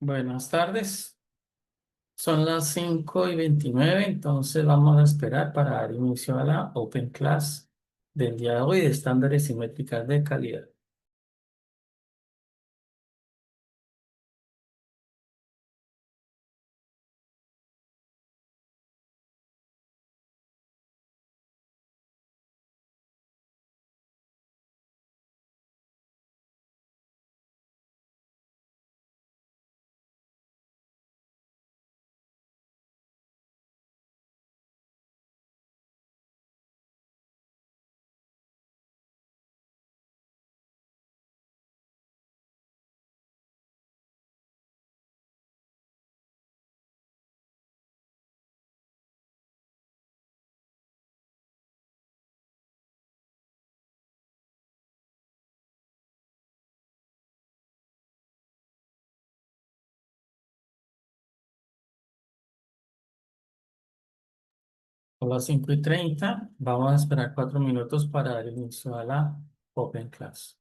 Buenas tardes, son las 5:29, entonces vamos a esperar para dar inicio a la Open Class del día de hoy de estándares y métricas de calidad. Son las 5:30, vamos a esperar 4 minutos para dar inicio a la Open Class.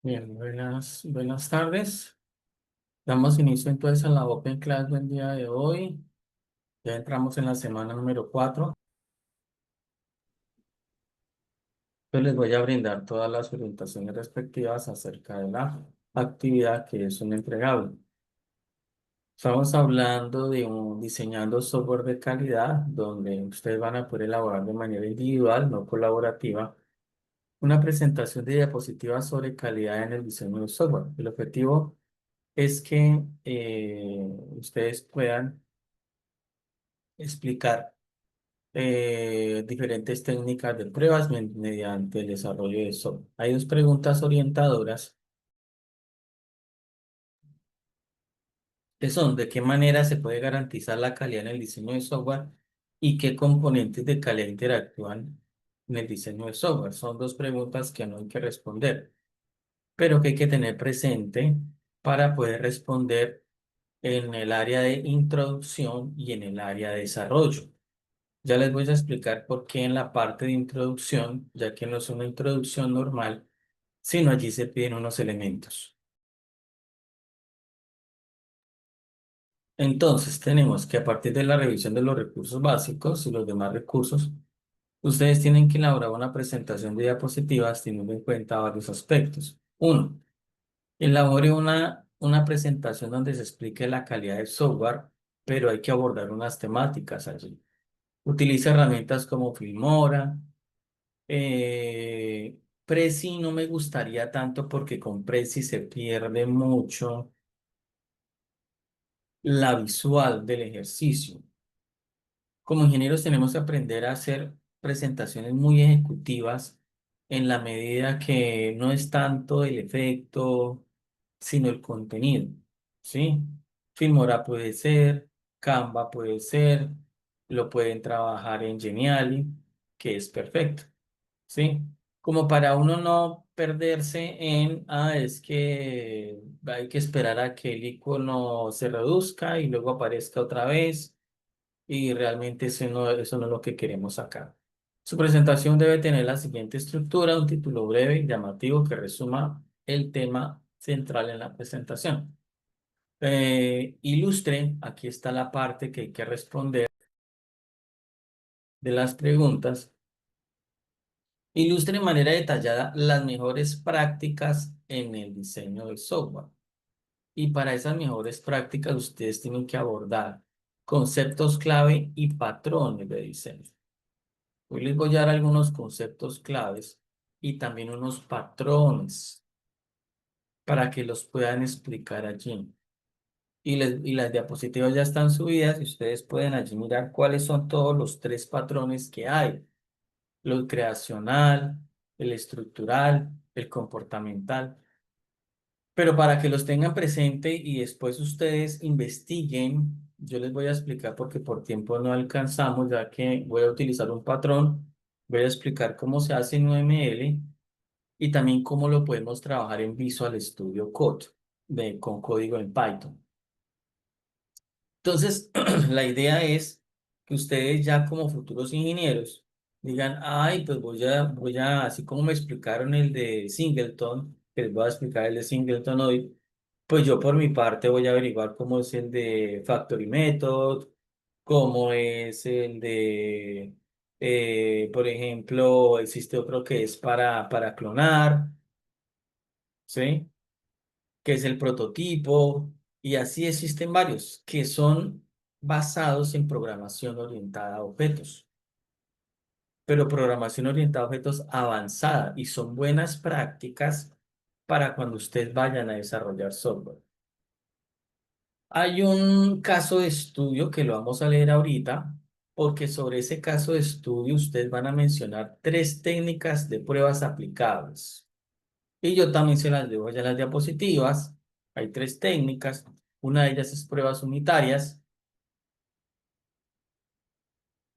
Bien, buenas tardes. Damos inicio entonces a la Open Class del día de hoy. Ya entramos en la semana número 4. Yo les voy a brindar todas las orientaciones respectivas acerca de la actividad que es un entregable. Estamos hablando de diseñando software de calidad, donde ustedes van a poder elaborar de manera individual, no colaborativa, una presentación de diapositivas sobre calidad en el diseño de software. El objetivo es que ustedes puedan explicar diferentes técnicas de pruebas mediante el desarrollo de software. Hay dos preguntas orientadoras que son de qué manera se puede garantizar la calidad en el diseño de software y qué componentes de calidad interactúan en el diseño de software. Son dos preguntas que no hay que responder, pero que hay que tener presente para poder responder en el área de introducción y en el área de desarrollo. Ya les voy a explicar por qué en la parte de introducción, ya que no es una introducción normal, sino allí se piden unos elementos. Entonces, tenemos que a partir de la revisión de los recursos básicos y los demás recursos, ustedes tienen que elaborar una presentación de diapositivas teniendo en cuenta varios aspectos. Uno, elabore una presentación donde se explique la calidad del software, pero hay que abordar unas temáticas allí. Utiliza herramientas como Filmora. Prezi no me gustaría tanto porque con Prezi se pierde mucho la visual del ejercicio. Como ingenieros tenemos que aprender a hacer presentaciones muy ejecutivas en la medida que no es tanto el efecto, sino el contenido, ¿sí? Filmora puede ser, Canva puede ser, lo pueden trabajar en Geniali, que es perfecto. ¿Sí? Como para uno no perderse en, es que hay que esperar a que el icono se reduzca y luego aparezca otra vez y realmente eso no es lo que queremos acá. Su presentación debe tener la siguiente estructura, un título breve y llamativo que resuma el tema central en la presentación. Ilustre, aquí está la parte que hay que responder de las preguntas. Ilustre de manera detallada las mejores prácticas en el diseño del software. Y para esas mejores prácticas ustedes tienen que abordar conceptos clave y patrones de diseño. Hoy les voy a dar algunos conceptos claves y también unos patrones para que los puedan explicar allí. Y las diapositivas ya están subidas y ustedes pueden allí mirar cuáles son todos los tres patrones que hay. Lo creacional, el estructural, el comportamental. Pero para que los tengan presente y después ustedes investiguen, yo les voy a explicar porque por tiempo no alcanzamos, ya que voy a utilizar un patrón, voy a explicar cómo se hace en UML y también cómo lo podemos trabajar en Visual Studio Code con código en Python. Entonces, la idea es que ustedes ya como futuros ingenieros digan, ay, pues así como me explicaron el de Singleton, que les voy a explicar el de Singleton hoy, pues yo por mi parte voy a averiguar cómo es el de Factory Method, cómo es el de, por ejemplo, existe otro que es para clonar, ¿sí? Que es el prototipo, y así existen varios que son basados en programación orientada a objetos, pero programación orientada a objetos avanzada y son buenas prácticas para cuando ustedes vayan a desarrollar software. Hay un caso de estudio que lo vamos a leer ahorita, porque sobre ese caso de estudio ustedes van a mencionar tres técnicas de pruebas aplicables. Y yo también se las dejo ya en las diapositivas. Hay tres técnicas. Una de ellas es pruebas unitarias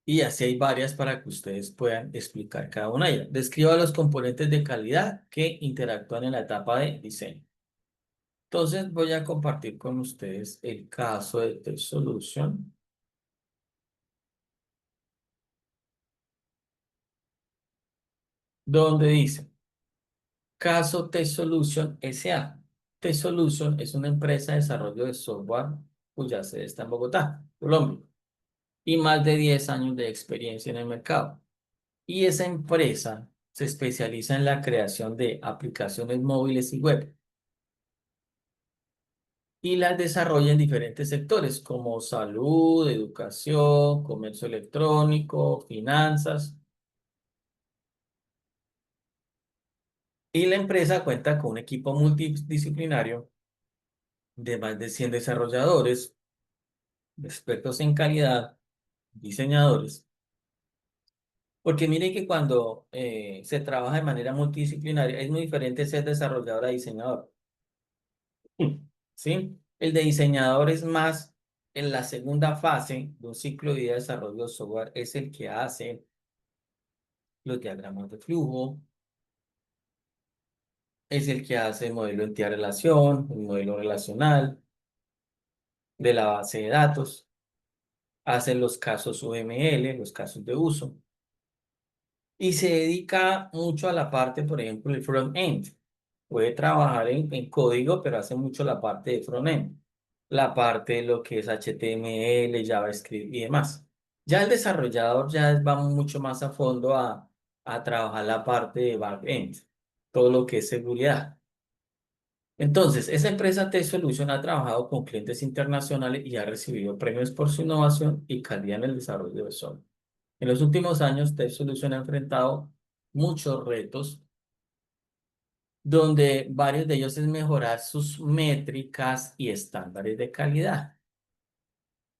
y así hay varias para que ustedes puedan explicar cada una de ellas. Describa los componentes de calidad que interactúan en la etapa de diseño. Entonces voy a compartir con ustedes el caso de Test Solution, donde dice, Caso T-Solution S.A. T-Solution es una empresa de desarrollo de software cuya sede está en Bogotá, Colombia, y más de 10 años de experiencia en el mercado. Y esa empresa se especializa en la creación de aplicaciones móviles y web y las desarrolla en diferentes sectores como salud, educación, comercio electrónico, finanzas. Y la empresa cuenta con un equipo multidisciplinario de más de 100 desarrolladores, expertos en calidad, diseñadores. Porque miren que cuando se trabaja de manera multidisciplinaria es muy diferente ser desarrollador a diseñador. ¿Sí? El de diseñador es más en la segunda fase de un ciclo de vida de desarrollo de software, es el que hace los diagramas de flujo, es el que hace el modelo de entidad-relación, el modelo relacional de la base de datos, hace los casos UML, los casos de uso, y se dedica mucho a la parte, por ejemplo, el front-end. Puede trabajar en código, pero hace mucho la parte de front-end, la parte de lo que es HTML, JavaScript y demás. Ya el desarrollador ya va mucho más a fondo a trabajar la parte de back-end, todo lo que es seguridad. Entonces, esa empresa T-Solution ha trabajado con clientes internacionales y ha recibido premios por su innovación y calidad en el desarrollo de software. En los últimos años, T-Solution ha enfrentado muchos retos, donde varios de ellos es mejorar sus métricas y estándares de calidad.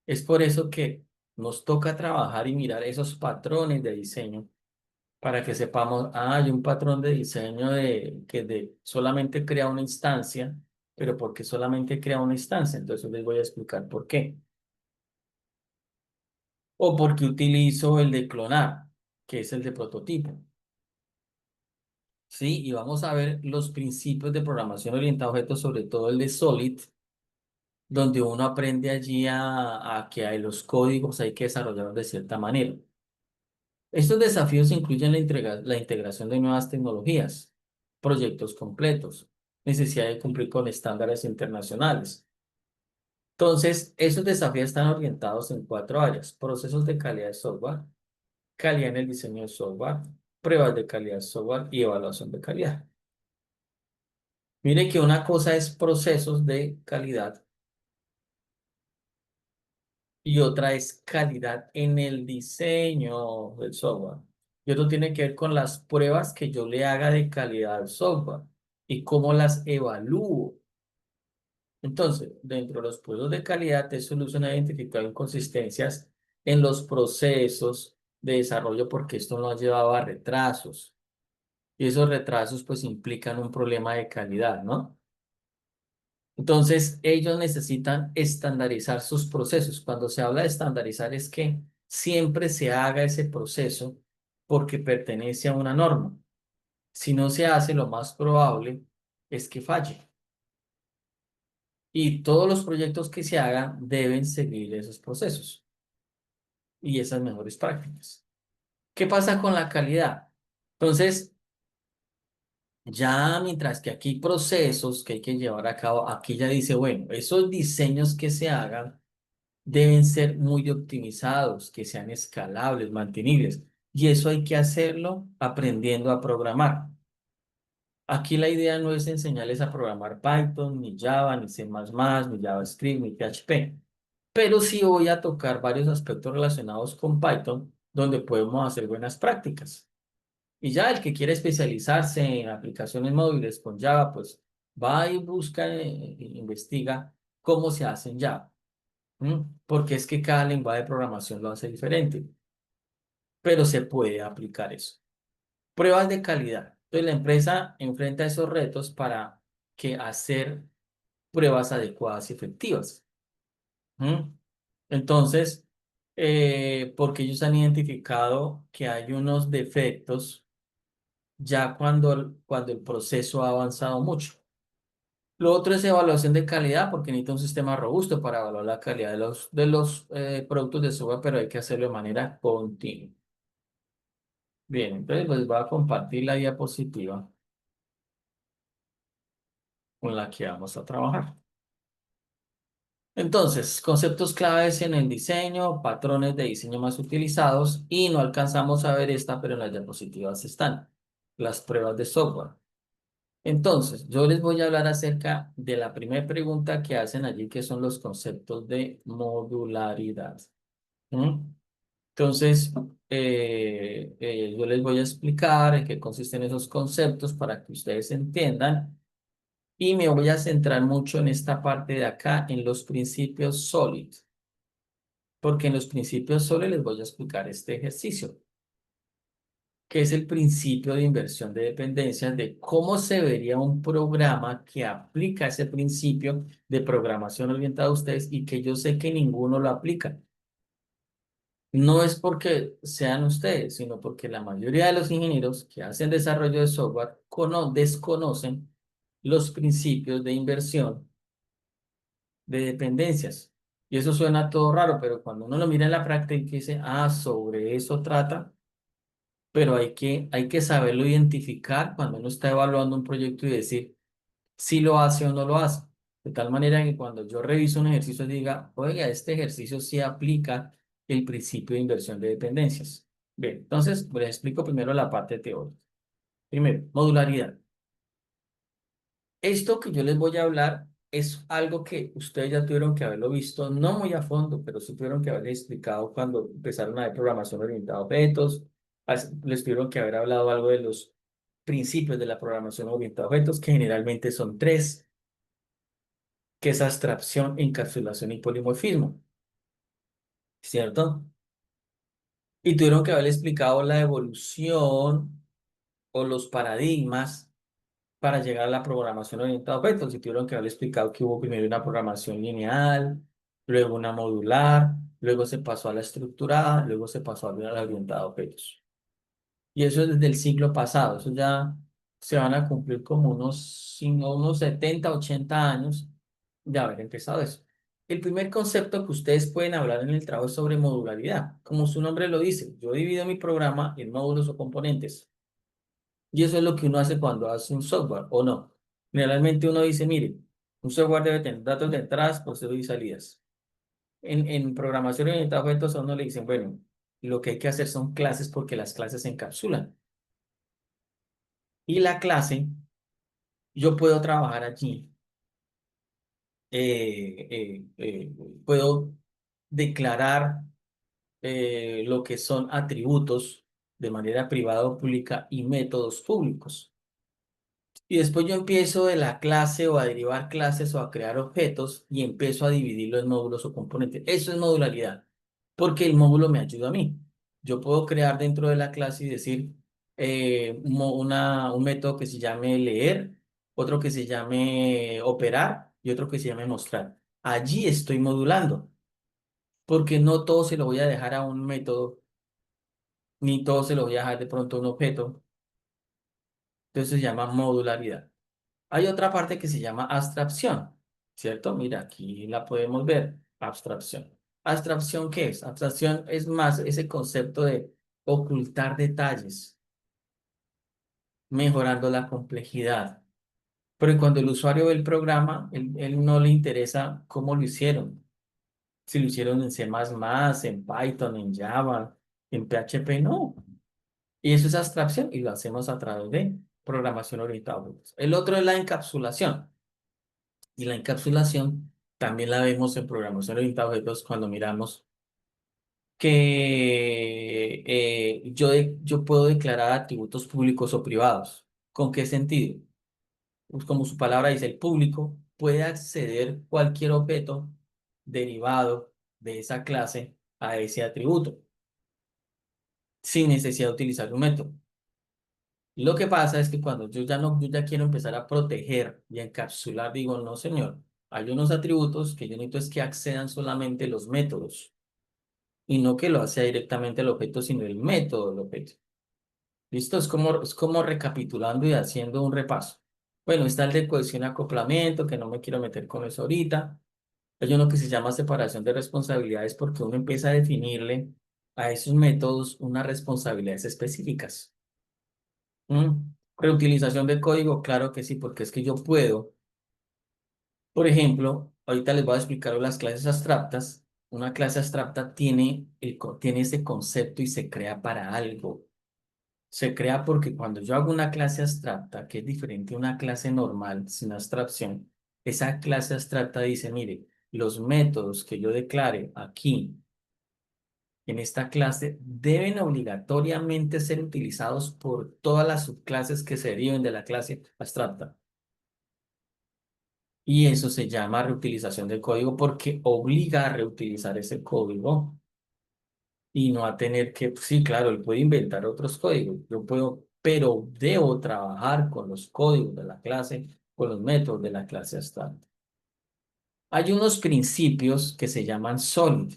Es por eso que nos toca trabajar y mirar esos patrones de diseño para que sepamos, hay un patrón de diseño solamente crea una instancia, pero ¿por qué solamente crea una instancia? Entonces les voy a explicar por qué. O por qué utilizo el de clonar, que es el de prototipo. Sí, y vamos a ver los principios de programación orientada a objetos, sobre todo el de Solid, donde uno aprende allí a que hay los códigos hay que desarrollarlos de cierta manera. Estos desafíos incluyen la integración de nuevas tecnologías, proyectos completos, necesidad de cumplir con estándares internacionales. Entonces, esos desafíos están orientados en cuatro áreas: procesos de calidad de software, calidad en el diseño de software, pruebas de calidad de software y evaluación de calidad. Mire que una cosa es procesos de calidad y otra es calidad en el diseño del software. Y otro tiene que ver con las pruebas que yo le haga de calidad al software y cómo las evalúo. Entonces, dentro de los procesos de calidad, te soluciona identificar inconsistencias en los procesos de desarrollo porque esto nos ha llevado a retrasos. Y esos retrasos pues implican un problema de calidad, ¿no? Entonces, ellos necesitan estandarizar sus procesos. Cuando se habla de estandarizar es que siempre se haga ese proceso porque pertenece a una norma. Si no se hace, lo más probable es que falle. Y todos los proyectos que se hagan deben seguir esos procesos y esas mejores prácticas. ¿Qué pasa con la calidad? Entonces, ya mientras que aquí hay procesos que hay que llevar a cabo, aquí ya dice, bueno, esos diseños que se hagan deben ser muy optimizados, que sean escalables, mantenibles. Y eso hay que hacerlo aprendiendo a programar. Aquí la idea no es enseñarles a programar Python, ni Java, ni C++, ni JavaScript, ni PHP. Pero sí voy a tocar varios aspectos relacionados con Python, donde podemos hacer buenas prácticas. Y ya el que quiere especializarse en aplicaciones móviles con Java, pues va y busca, investiga cómo se hace en Java. Porque es que cada lenguaje de programación lo hace diferente, pero se puede aplicar eso. Pruebas de calidad. Entonces la empresa enfrenta esos retos para que hacer pruebas adecuadas y efectivas. ¿Mm? Entonces, porque ellos han identificado que hay unos defectos ya cuando el proceso ha avanzado mucho. Lo otro es evaluación de calidad, porque necesita un sistema robusto para evaluar la calidad de los productos de software, pero hay que hacerlo de manera continua. Bien, entonces les voy a compartir la diapositiva. con la que vamos a trabajar. Entonces, conceptos claves en el diseño, patrones de diseño más utilizados y no alcanzamos a ver esta, pero en las diapositivas están las pruebas de software. Entonces, yo les voy a hablar acerca de la primera pregunta que hacen allí, que son los conceptos de modularidad. ¿Mm? Entonces, yo les voy a explicar en qué consisten esos conceptos para que ustedes entiendan y me voy a centrar mucho en esta parte de acá, en los principios SOLID, porque en los principios SOLID les voy a explicar este ejercicio, que es el principio de inversión de dependencias, de cómo se vería un programa que aplica ese principio de programación orientada a ustedes y que yo sé que ninguno lo aplica. No es porque sean ustedes, sino porque la mayoría de los ingenieros que hacen desarrollo de software desconocen los principios de inversión de dependencias. Y eso suena todo raro, pero cuando uno lo mira en la práctica y dice, ah, sobre eso trata, pero hay que saberlo identificar cuando uno está evaluando un proyecto y decir si lo hace o no lo hace. De tal manera que cuando yo reviso un ejercicio diga, oiga, este ejercicio sí aplica el principio de inversión de dependencias. Bien, entonces les explico primero la parte teórica. Primero, modularidad. Esto que yo les voy a hablar es algo que ustedes ya tuvieron que haberlo visto, no muy a fondo, pero sí tuvieron que haber explicado cuando empezaron a ver programación orientada a objetos, les tuvieron que haber hablado algo de los principios de la programación orientada a objetos, que generalmente son tres, que es abstracción, encapsulación y polimorfismo, ¿cierto? Y tuvieron que haber explicado la evolución o los paradigmas para llegar a la programación orientada a objetos. Y tuvieron que haber explicado que hubo primero una programación lineal, luego una modular, luego se pasó a la estructurada, luego se pasó a la orientada a objetos. Y eso es desde el siglo pasado, eso ya se van a cumplir como unos 70 80 años de haber empezado eso. El primer concepto que ustedes pueden hablar en el trabajo es sobre modularidad. Como su nombre lo dice, yo divido mi programa en módulos o componentes. Y eso es lo que uno hace cuando hace un software, ¿o no? Generalmente uno dice, mire, un software debe tener datos de entradas, procesos y salidas. En programación orientada a objetos a uno le dicen, bueno, lo que hay que hacer son clases porque las clases se encapsulan. Y la clase, yo puedo trabajar allí, puedo declarar lo que son atributos de manera privada o pública y métodos públicos. Y después yo empiezo de la clase o a derivar clases o a crear objetos y empiezo a dividirlo en módulos o componentes. Eso es modularidad, porque el módulo me ayuda a mí. Yo puedo crear dentro de la clase y decir un método que se llame leer, otro que se llame operar y otro que se llame mostrar. Allí estoy modulando, porque no todo se lo voy a dejar a un método, ni todo se lo voy a dejar de pronto a un objeto. Entonces se llama modularidad. Hay otra parte que se llama abstracción, ¿cierto? Mira, aquí la podemos ver, abstracción. ¿Abstracción qué es? Abstracción es más ese concepto de ocultar detalles, mejorando la complejidad. Pero cuando el usuario ve el programa, él no le interesa cómo lo hicieron. Si lo hicieron en C++, en Python, en Java, en PHP, no. Y eso es abstracción y lo hacemos a través de programación orientada a objetos. El otro es la encapsulación. Y la encapsulación también la vemos en programación orientada a objetos cuando miramos que yo puedo declarar atributos públicos o privados. ¿Con qué sentido? Pues como su palabra dice, el público puede acceder cualquier objeto derivado de esa clase a ese atributo sin necesidad de utilizar un método. Lo que pasa es que cuando yo ya quiero empezar a proteger y a encapsular, digo, no, señor, hay unos atributos que yo necesito es que accedan solamente los métodos y no que lo haga directamente el objeto, sino el método del objeto. ¿Listo? Es como recapitulando y haciendo un repaso. Bueno, está el de cohesión y acoplamiento, que no me quiero meter con eso ahorita. Hay uno que se llama separación de responsabilidades porque uno empieza a definirle a esos métodos unas responsabilidades específicas. ¿Mm? Reutilización de código, claro que sí, porque es que yo puedo. Por ejemplo, ahorita les voy a explicar las clases abstractas. Una clase abstracta tiene, tiene ese concepto y se crea para algo. Se crea porque cuando yo hago una clase abstracta, que es diferente a una clase normal sin abstracción, esa clase abstracta dice, mire, los métodos que yo declare aquí en esta clase deben obligatoriamente ser utilizados por todas las subclases que se deriven de la clase abstracta. Y eso se llama reutilización del código porque obliga a reutilizar ese código y no a tener que, sí, claro, él puede inventar otros códigos, yo puedo, pero debo trabajar con los códigos de la clase, con los métodos de la clase abstracta. Hay unos principios que se llaman SOLID.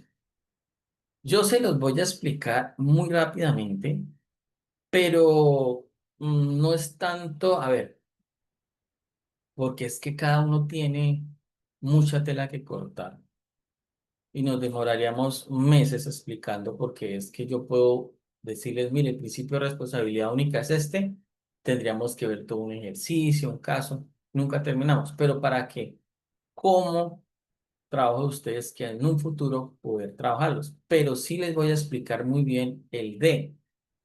Yo se los voy a explicar muy rápidamente, pero no es tanto, a ver, porque es que cada uno tiene mucha tela que cortar. Y nos demoraríamos meses explicando porque es que yo puedo decirles, mire, el principio de responsabilidad única es este, tendríamos que ver todo un ejercicio, un caso, nunca terminamos, pero ¿para qué? ¿Cómo trabajan ustedes que en un futuro poder trabajarlos? Pero sí les voy a explicar muy bien el D.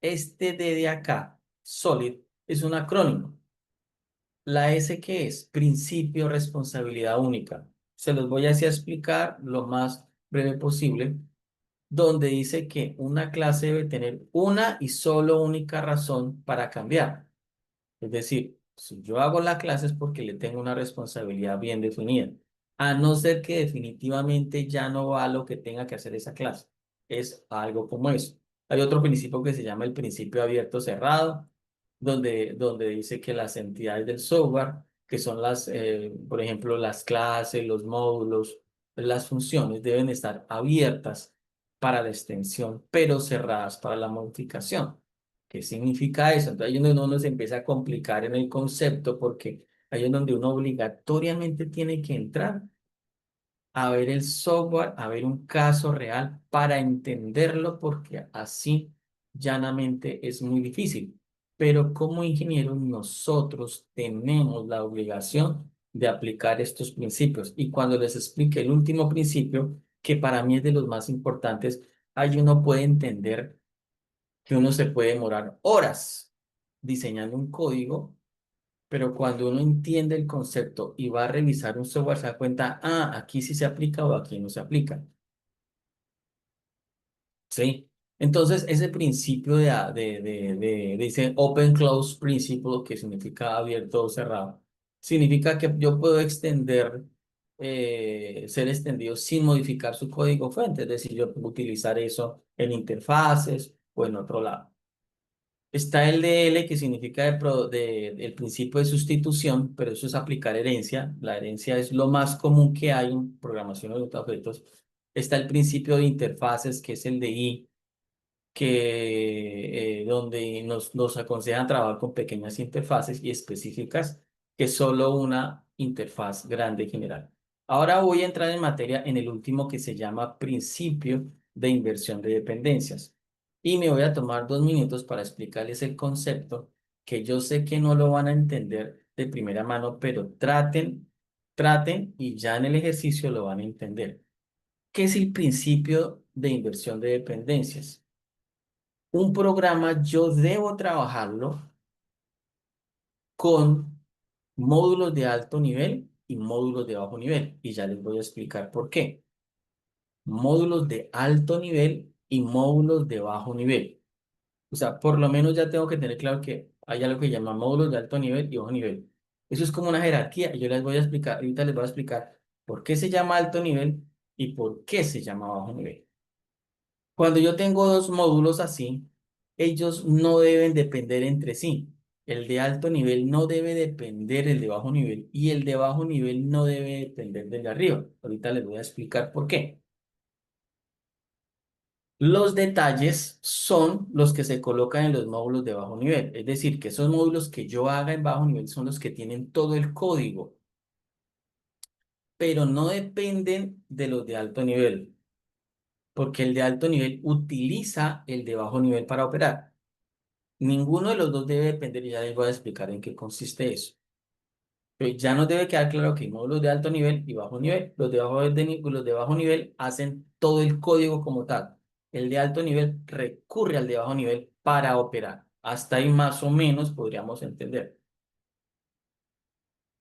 Este D de acá, SOLID, es un acrónimo. La S que es principio de responsabilidad única. Se los voy así a explicar lo más breve posible donde dice que una clase debe tener una y solo única razón para cambiar. Es decir, si yo hago la clase es porque le tengo una responsabilidad bien definida, a no ser que definitivamente ya no va lo que tenga que hacer esa clase. Es algo como eso. Hay otro principio que se llama el principio abierto cerrado, donde dice que las entidades del software, que son por ejemplo, las clases, los módulos, las funciones, deben estar abiertas para la extensión, pero cerradas para la modificación. ¿Qué significa eso? Entonces ahí es donde uno se empieza a complicar en el concepto porque ahí es donde uno obligatoriamente tiene que entrar a ver el software, a ver un caso real para entenderlo porque así llanamente es muy difícil. Pero como ingenieros nosotros tenemos la obligación de aplicar estos principios. Y cuando les explique el último principio, que para mí es de los más importantes, ahí uno puede entender que uno se puede demorar horas diseñando un código, pero cuando uno entiende el concepto y va a revisar un software, se da cuenta, ah, aquí sí se aplica o aquí no se aplica. ¿Sí? Entonces, ese principio dice Open Close Principle, que significa abierto o cerrado, significa que yo puedo extender, ser extendido sin modificar su código fuente, es decir, yo puedo utilizar eso en interfaces o en otro lado. Está el DL, que significa el principio de sustitución, pero eso es aplicar herencia. La herencia es lo más común que hay en programación de objetos. Está el principio de interfaces, que es el de I, donde nos aconsejan trabajar con pequeñas interfaces y específicas, que es solo una interfaz grande general. Ahora voy a entrar en materia en el último que se llama principio de inversión de dependencias. Y me voy a tomar 2 minutos para explicarles el concepto, que yo sé que no lo van a entender de primera mano, pero traten y ya en el ejercicio lo van a entender. ¿Qué es el principio de inversión de dependencias? Un programa yo debo trabajarlo con módulos de alto nivel y módulos de bajo nivel. Y ya les voy a explicar por qué. Módulos de alto nivel y módulos de bajo nivel. O sea, por lo menos ya tengo que tener claro que hay algo que se llama módulos de alto nivel y bajo nivel. Eso es como una jerarquía. Y yo les voy a explicar, ahorita les voy a explicar por qué se llama alto nivel y por qué se llama bajo nivel. Cuando yo tengo dos módulos así, ellos no deben depender entre sí. El de alto nivel no debe depender del de bajo nivel y el de bajo nivel no debe depender del de arriba. Ahorita les voy a explicar por qué. Los detalles son los que se colocan en los módulos de bajo nivel. Es decir, que esos módulos que yo haga en bajo nivel son los que tienen todo el código, pero no dependen de los de alto nivel, porque el de alto nivel utiliza el de bajo nivel para operar. Ninguno de los dos debe depender y ya les voy a explicar en qué consiste eso. Ya nos debe quedar claro que hay módulos de alto nivel y bajo nivel. Los de bajo nivel hacen todo el código como tal. El de alto nivel recurre al de bajo nivel para operar. Hasta ahí más o menos podríamos entender.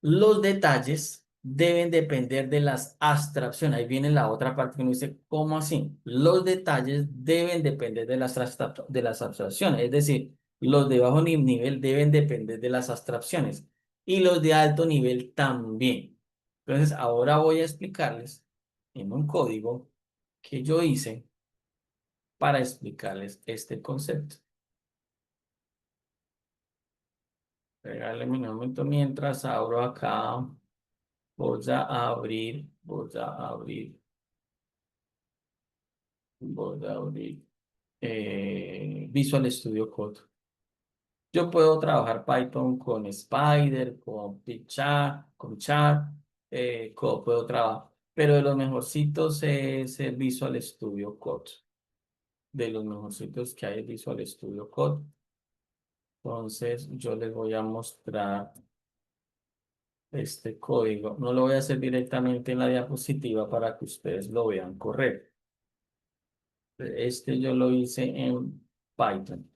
Los detalles deben depender de las abstracciones. Ahí viene la otra parte que uno dice, ¿cómo así? Los detalles deben depender de de las abstracciones. Es decir, los de bajo nivel deben depender de las abstracciones y los de alto nivel también. Entonces, ahora voy a explicarles en un código que yo hice para explicarles este concepto. Regálenme un momento mientras abro acá. Voy a abrir Visual Studio Code. Yo puedo trabajar Python con Spider, con Pichat, con Char, puedo trabajar, pero de los mejorcitos es el Visual Studio Code. De los mejorcitos que hay es Visual Studio Code. Entonces, yo les voy a mostrar este código. No lo voy a hacer directamente en la diapositiva para que ustedes lo vean correr. Este yo lo hice en Python.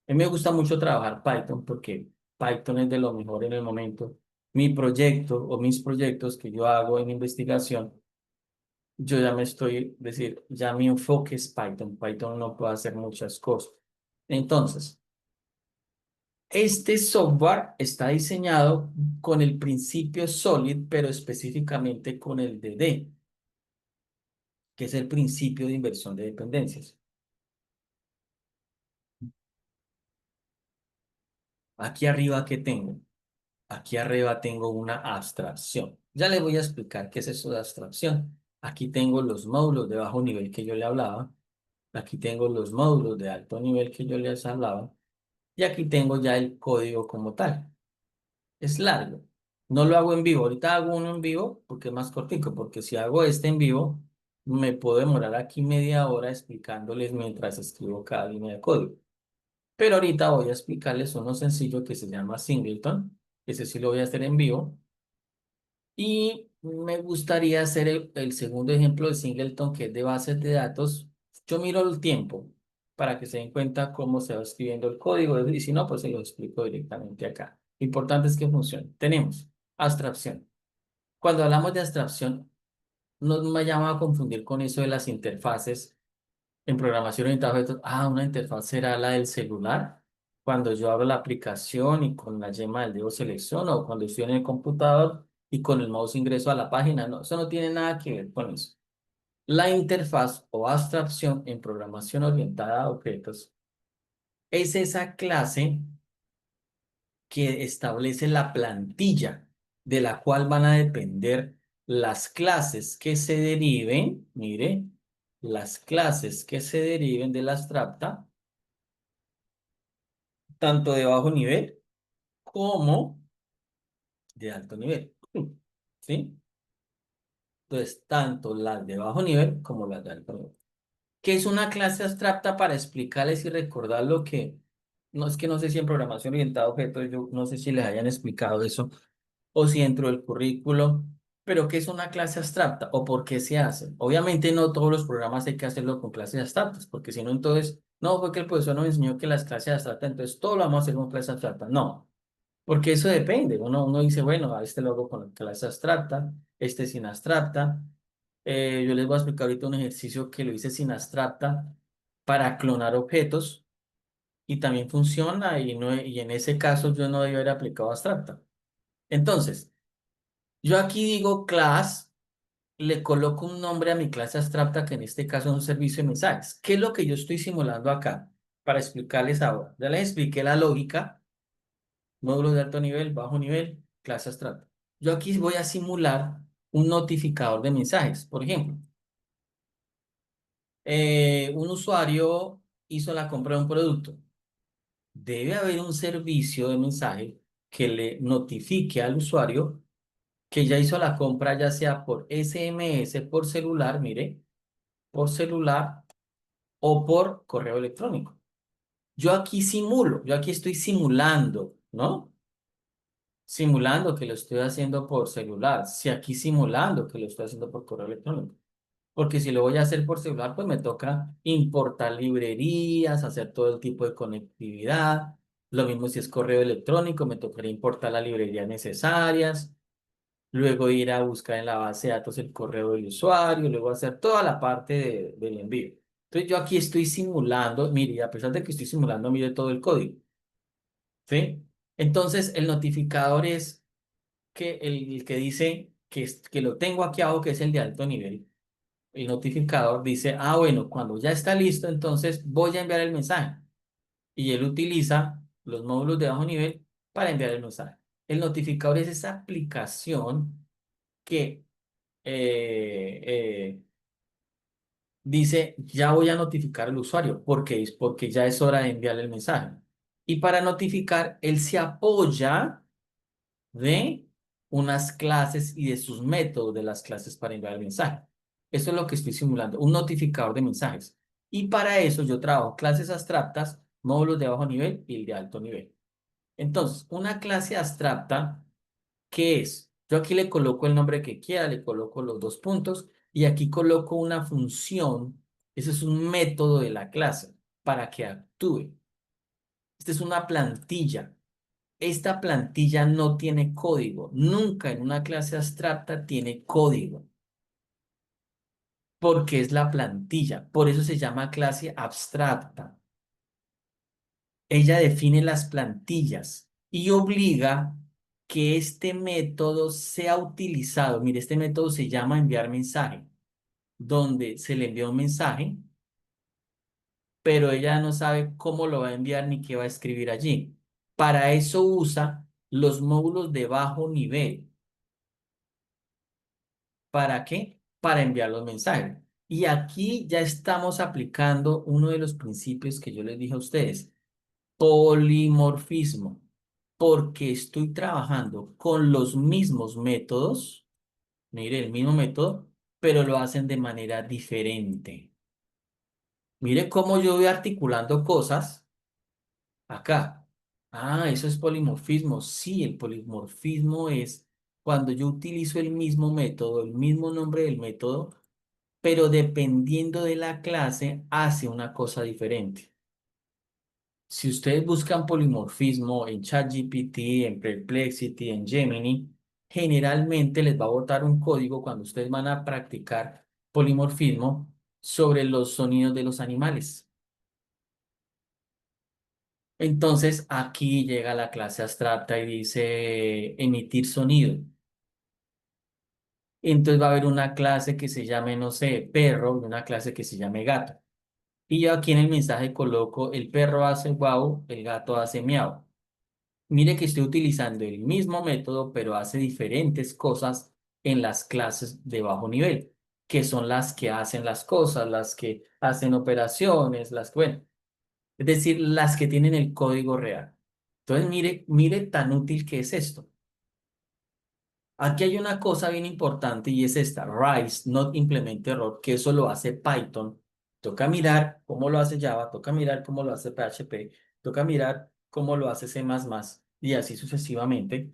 A mí me gusta mucho trabajar Python porque Python es de lo mejor en el momento. Mi proyecto o mis proyectos que yo hago en investigación, yo ya me estoy, decir, ya mi enfoque es Python. Python no puede hacer muchas cosas. Entonces, este software está diseñado con el principio SOLID, pero específicamente con el DD, que es el principio de inversión de dependencias. Aquí arriba, ¿qué tengo? Aquí arriba tengo una abstracción. Ya le voy a explicar qué es eso de abstracción. Aquí tengo los módulos de bajo nivel que yo le hablaba. Aquí tengo los módulos de alto nivel que yo les hablaba. Y aquí tengo ya el código como tal. Es largo. No lo hago en vivo. Ahorita hago uno en vivo porque es más cortico. Porque si hago este en vivo, me puedo demorar aquí media hora explicándoles mientras escribo cada línea de código. Pero ahorita voy a explicarles uno sencillo que se llama Singleton. Ese sí lo voy a hacer en vivo. Y me gustaría hacer el segundo ejemplo de Singleton, que es de bases de datos. Yo miro el tiempo para que se den cuenta cómo se va escribiendo el código. Y si no, pues se lo explico directamente acá. Lo importante es que funcione. Tenemos abstracción. Cuando hablamos de abstracción, no me llama a confundir con eso de las interfaces en programación orientada a objetos. Ah, una interfaz será la del celular. Cuando yo abro la aplicación y con la yema del dedo selecciono, o cuando estoy en el computador y con el mouse ingreso a la página. No, eso no tiene nada que ver con eso. La interfaz o abstracción en programación orientada a objetos es esa clase que establece la plantilla de la cual van a depender las clases que se deriven, mire, las clases que se deriven de la abstracta, tanto de bajo nivel como de alto nivel. ¿Sí? Entonces, tanto las de bajo nivel como las de alto nivel. ¿Qué es una clase abstracta para explicarles y recordar lo que, no es que no sé si en programación orientada a objetos, yo no sé si les hayan explicado eso, o si dentro del currículo, pero ¿qué es una clase abstracta o por qué se hace? Obviamente no todos los programas hay que hacerlo con clases abstractas, porque si no, entonces, no, fue que el profesor nos enseñó que las clases abstractas, entonces todo lo vamos a hacer con clases abstractas. No, porque eso depende. Uno dice, bueno, a este lo hago con clase abstracta, este sin abstracta. Yo les voy a explicar ahorita un ejercicio que lo hice sin abstracta para clonar objetos y también funciona y, no, y en ese caso yo no debía haber aplicado abstracta. Entonces, yo aquí digo class, le coloco un nombre a mi clase abstracta, que en este caso es un servicio de mensajes. ¿Qué es lo que yo estoy simulando acá? Para explicarles ahora. Ya les expliqué la lógica, módulos de alto nivel, bajo nivel, clase abstracta. Yo aquí voy a simular un notificador de mensajes. Por ejemplo, un usuario hizo la compra de un producto. Debe haber un servicio de mensaje que le notifique al usuario que ya hizo la compra, ya sea por SMS, por celular, mire, por celular o por correo electrónico. Yo aquí simulo, yo aquí estoy simulando, ¿no? simulando que lo estoy haciendo por celular, si aquí simulando que lo estoy haciendo por correo electrónico. Porque si lo voy a hacer por celular, pues me toca importar librerías, hacer todo el tipo de conectividad. Lo mismo si es correo electrónico, me tocaría importar las librerías necesarias, luego ir a buscar en la base de datos el correo del usuario, luego hacer toda la parte del envío. Entonces yo aquí estoy simulando, mire, a pesar de que estoy simulando, mire todo el código, ¿sí? Entonces el notificador es que el que dice que lo tengo aquí abajo, que es el de alto nivel. El notificador dice, ah, bueno, cuando ya está listo, entonces voy a enviar el mensaje. Y él utiliza los módulos de bajo nivel para enviar el mensaje. El notificador es esa aplicación que dice, ya voy a notificar al usuario. ¿Por qué? Es porque ya es hora de enviarle el mensaje. Y para notificar, él se apoya de unas clases y de sus métodos de las clases para enviar el mensaje. Eso es lo que estoy simulando, un notificador de mensajes. Y para eso yo trabajo clases abstractas, módulos de bajo nivel y el de alto nivel. Entonces, una clase abstracta, ¿qué es? Yo aquí le coloco el nombre que quiera, le coloco los dos puntos y aquí coloco una función. Ese es un método de la clase para que actúe. Esta es una plantilla. Esta plantilla no tiene código. Nunca en una clase abstracta tiene código, porque es la plantilla. Por eso se llama clase abstracta. Ella define las plantillas y obliga que este método sea utilizado. Mire, este método se llama enviar mensaje, donde se le envía un mensaje, pero ella no sabe cómo lo va a enviar ni qué va a escribir allí. Para eso usa los módulos de bajo nivel. ¿Para qué? Para enviar los mensajes. Y aquí ya estamos aplicando uno de los principios que yo les dije a ustedes, polimorfismo, porque estoy trabajando con los mismos métodos, mire, el mismo método, pero lo hacen de manera diferente. Mire cómo yo voy articulando cosas acá. Ah, eso es polimorfismo. Sí, el polimorfismo es cuando yo utilizo el mismo método, el mismo nombre del método, pero dependiendo de la clase hace una cosa diferente. Si ustedes buscan polimorfismo en ChatGPT, en Perplexity, en Gemini, generalmente les va a botar un código cuando ustedes van a practicar polimorfismo sobre los sonidos de los animales. Entonces aquí llega la clase abstracta y dice emitir sonido. Entonces va a haber una clase que se llame, no sé, perro y una clase que se llame gato. Y yo aquí en el mensaje coloco, el perro hace guau, el gato hace miau. Mire que estoy utilizando el mismo método, pero hace diferentes cosas en las clases de bajo nivel, que son las que hacen las cosas, las que hacen operaciones, las que, bueno, es decir, las que tienen el código real. Entonces, mire tan útil que es esto. Aquí hay una cosa bien importante y es esta, Rise, not implement error, que eso lo hace Python. Toca mirar cómo lo hace Java, toca mirar cómo lo hace PHP, toca mirar cómo lo hace C++ y así sucesivamente,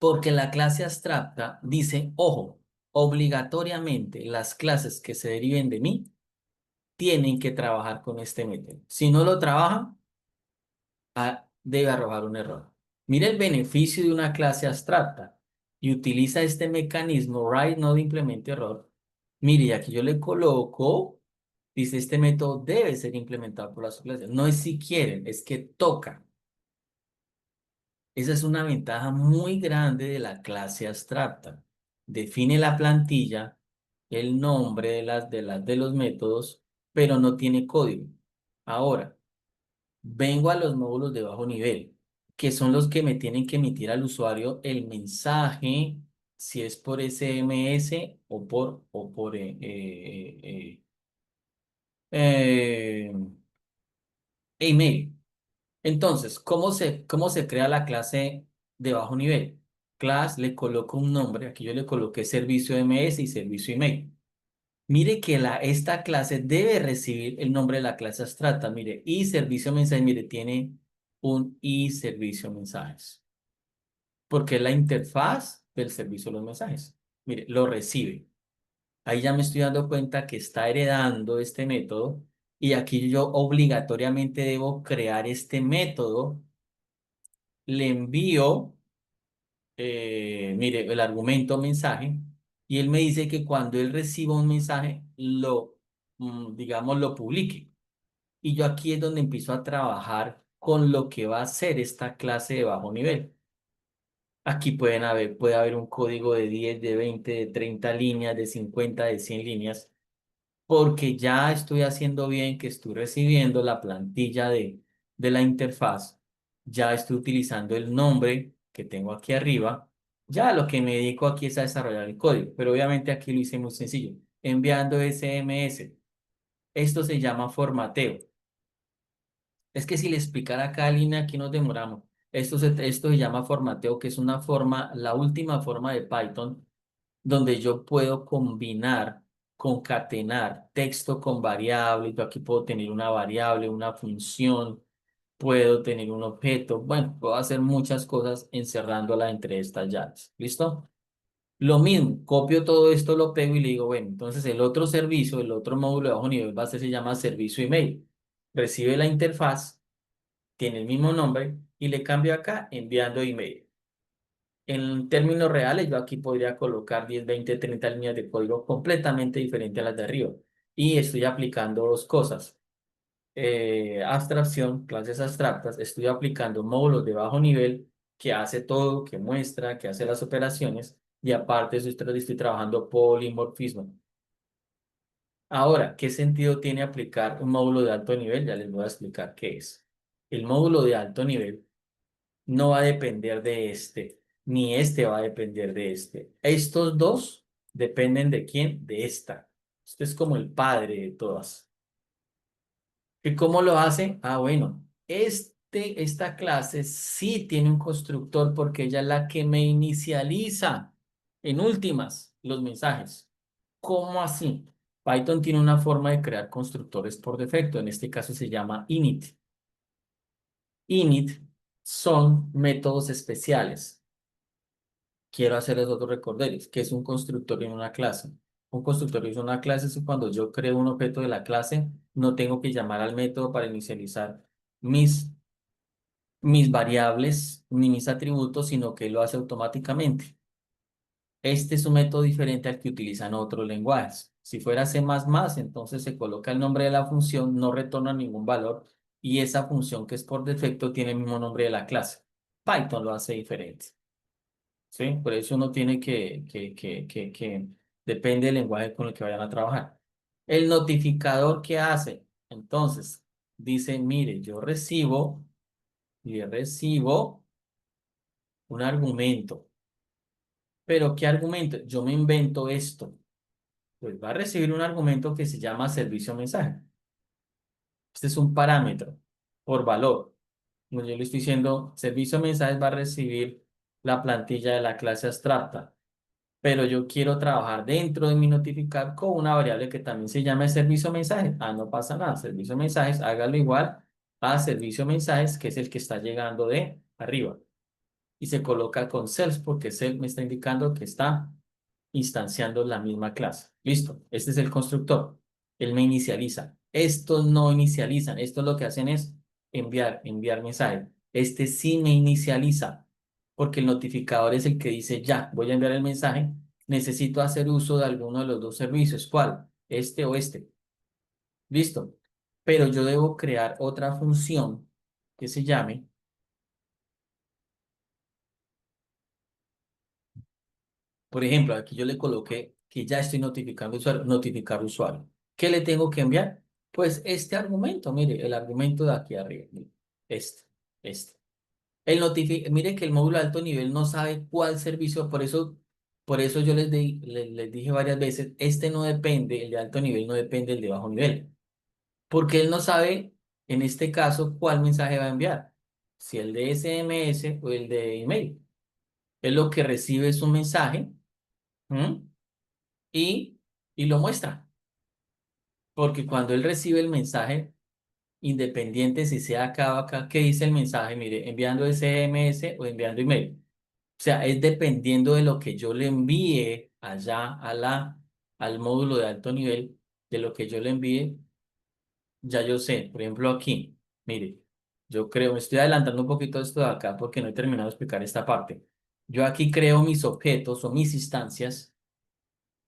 porque la clase abstracta dice, ojo, obligatoriamente las clases que se deriven de mí tienen que trabajar con este método. Si no lo trabajan, debe arrojar un error. Mira el beneficio de una clase abstracta y utiliza este mecanismo, write no implemente error. Mire, y aquí yo le coloco, dice, este método debe ser implementado por las clases. No es si quieren, es que toca. Esa es una ventaja muy grande de la clase abstracta. Define la plantilla, el nombre de los métodos, pero no tiene código. Ahora, vengo a los módulos de bajo nivel, que son los que me tienen que emitir al usuario el mensaje, si es por SMS o por email. Entonces, ¿cómo se crea la clase de bajo nivel? Class, le coloco un nombre, aquí yo le coloqué servicio MS y servicio email. Mire que esta clase debe recibir el nombre de la clase abstracta, mire, y servicio mensaje, mire, tiene un i-servicio mensajes, porque es la interfaz del servicio de los mensajes. Mire, lo recibe. Ahí ya me estoy dando cuenta que está heredando este método y aquí yo obligatoriamente debo crear este método. Le envío, mire, el argumento mensaje y él me dice que cuando él reciba un mensaje, digamos, lo publique. Y yo aquí es donde empiezo a trabajar con lo que va a ser esta clase de bajo nivel. Aquí puede haber un código de 10, de 20, de 30 líneas, de 50, de 100 líneas, porque ya estoy haciendo bien que estoy recibiendo la plantilla de la interfaz, ya estoy utilizando el nombre que tengo aquí arriba, ya lo que me dedico aquí es a desarrollar el código, pero obviamente aquí lo hice muy sencillo, enviando SMS. Esto se llama formateo. Es que si le explicara cada línea, aquí nos demoramos. Esto se llama formateo, que es una forma, la última forma de Python, donde yo puedo combinar, concatenar texto con variable. Yo aquí puedo tener una variable, una función, puedo tener un objeto. Bueno, puedo hacer muchas cosas encerrándola entre estas llaves. ¿Listo? Lo mismo, copio todo esto, lo pego y le digo, bueno, entonces el otro servicio, el otro módulo de bajo nivel base se llama servicio email. Recibe la interfaz, tiene el mismo nombre y le cambio acá enviando email. En términos reales, yo aquí podría colocar 10, 20, 30 líneas de código completamente diferente a las de arriba. Y estoy aplicando dos cosas. Abstracción, clases abstractas. Estoy aplicando módulos de bajo nivel que hace todo, que muestra, que hace las operaciones. Y aparte de eso, estoy trabajando polimorfismo. Ahora, ¿qué sentido tiene aplicar un módulo de alto nivel? Ya les voy a explicar qué es. El módulo de alto nivel no va a depender de este, ni este va a depender de este. Estos dos dependen de quién, de esta. Este es como el padre de todas. ¿Y cómo lo hace? Ah, bueno, esta clase sí tiene un constructor porque ella es la que me inicializa en últimas los mensajes. ¿Cómo así? Python tiene una forma de crear constructores por defecto. En este caso se llama init. Init son métodos especiales. Quiero hacerles otro recorderis, que es un constructor en una clase. Un constructor es una clase es cuando yo creo un objeto de la clase, no tengo que llamar al método para inicializar mis, mis variables ni mis atributos, sino que lo hace automáticamente. Este es un método diferente al que utilizan otros lenguajes. Si fuera C++, entonces se coloca el nombre de la función, no retorna ningún valor y esa función que es por defecto tiene el mismo nombre de la clase. Python lo hace diferente. ¿Sí? Por eso uno tiene que depende del lenguaje con el que vayan a trabajar. El notificador, ¿qué hace? Entonces, dice, mire, yo recibo y recibo un argumento. ¿Pero qué argumento? Yo me invento esto. Pues va a recibir un argumento que se llama servicio mensaje. Este es un parámetro por valor. Como yo le estoy diciendo, servicio mensajes va a recibir la plantilla de la clase abstracta. Pero yo quiero trabajar dentro de mi notificar con una variable que también se llama servicio mensaje. Ah, no pasa nada. Servicio mensajes, hágalo igual a servicio mensajes, que es el que está llegando de arriba. Y se coloca con self porque self me está indicando que está instanciando la misma clase. Listo. Este es el constructor. Él me inicializa. Estos no inicializan. Esto lo que hacen es enviar mensaje. Este sí me inicializa porque el notificador es el que dice, ya, voy a enviar el mensaje, necesito hacer uso de alguno de los dos servicios. ¿Cuál? Este o este. Listo. Pero yo debo crear otra función que se llame, por ejemplo, aquí yo le coloqué que ya estoy notificando usuario, notificar usuario. ¿Qué le tengo que enviar? Pues este argumento, mire, el argumento de aquí arriba, mire, este, este. Mire que el módulo de alto nivel no sabe cuál servicio, por eso yo les dije varias veces, este no depende, el de alto nivel no depende del de bajo nivel, porque él no sabe, en este caso, cuál mensaje va a enviar, si el de SMS o el de email. Él lo que recibe es un mensaje, ¿m? y, y lo muestra, porque cuando él recibe el mensaje, independiente si sea acá o acá, ¿qué dice el mensaje? Mire, enviando SMS o enviando email. O sea, es dependiendo de lo que yo le envíe allá al módulo de alto nivel, de lo que yo le envíe, ya yo sé. Por ejemplo, aquí, mire, yo creo, me estoy adelantando un poquito esto de acá porque no he terminado de explicar esta parte. Yo aquí creo mis objetos o mis instancias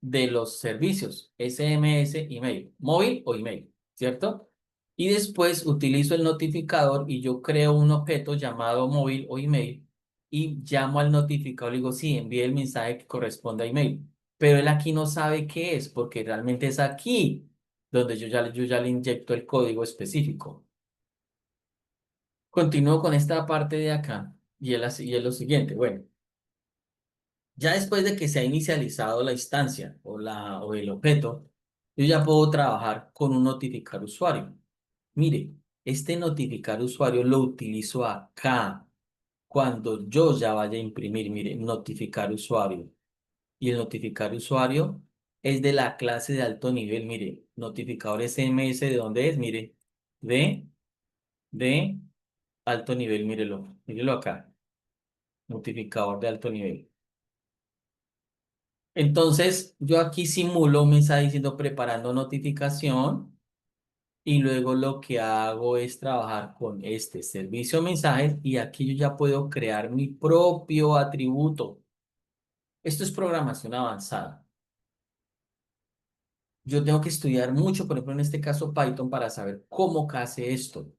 de los servicios SMS, email, móvil o email, ¿cierto? Y después utilizo el notificador y yo creo un objeto llamado móvil o email y llamo al notificador y digo, sí, envíe el mensaje que corresponde a email. Pero él aquí no sabe qué es porque realmente es aquí donde yo ya le inyecto el código específico. Continúo con esta parte de acá y es lo siguiente. Bueno. Ya después de que se ha inicializado la instancia o el objeto, yo ya puedo trabajar con un notificar usuario. Mire, este notificar usuario lo utilizo acá cuando yo ya vaya a imprimir. Mire, notificar usuario. Y el notificar usuario es de la clase de alto nivel. Mire, notificador SMS, ¿de dónde es? Mire, de, de alto nivel. Mírelo acá. Notificador de alto nivel. Entonces, yo aquí simulo, me está diciendo preparando notificación y luego lo que hago es trabajar con este servicio mensajes y aquí yo ya puedo crear mi propio atributo. Esto es programación avanzada. Yo tengo que estudiar mucho, por ejemplo, en este caso Python para saber cómo que hace esto.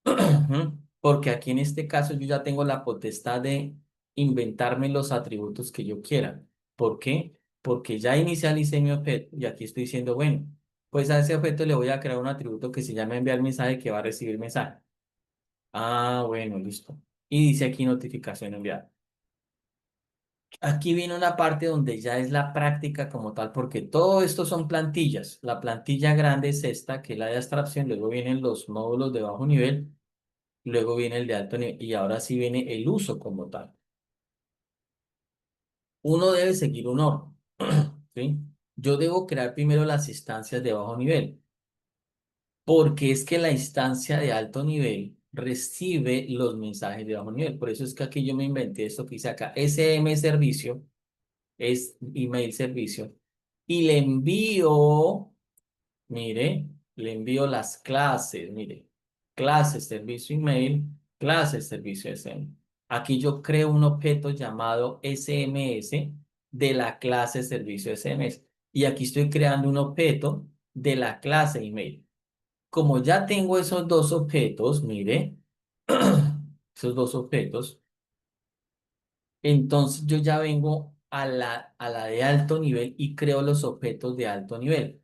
Ujú. Porque aquí en este caso yo ya tengo la potestad de inventarme los atributos que yo quiera. ¿Por qué? Porque ya inicialicé mi objeto y aquí estoy diciendo, bueno, pues a ese objeto le voy a crear un atributo que se llama enviar mensaje que va a recibir mensaje. Ah, bueno, listo. Y dice aquí notificación enviada. Aquí viene una parte donde ya es la práctica como tal, porque todo esto son plantillas. La plantilla grande es esta, que es la de abstracción, luego vienen los módulos de bajo nivel. Luego viene el de alto nivel y ahora sí viene el uso como tal. Uno debe seguir un orden, ¿sí? Yo debo crear primero las instancias de bajo nivel, porque es que la instancia de alto nivel recibe los mensajes de bajo nivel. Por eso es que aquí yo me inventé esto que hice acá. SM servicio es email servicio y le envío. Mire, le envío las clases, mire, clases, servicio email, clases, servicio SM. Aquí yo creo un objeto llamado SMS de la clase servicio SMS. Y aquí estoy creando un objeto de la clase email. Como ya tengo esos dos objetos, mire, esos dos objetos, entonces yo ya vengo a la de alto nivel y creo los objetos de alto nivel.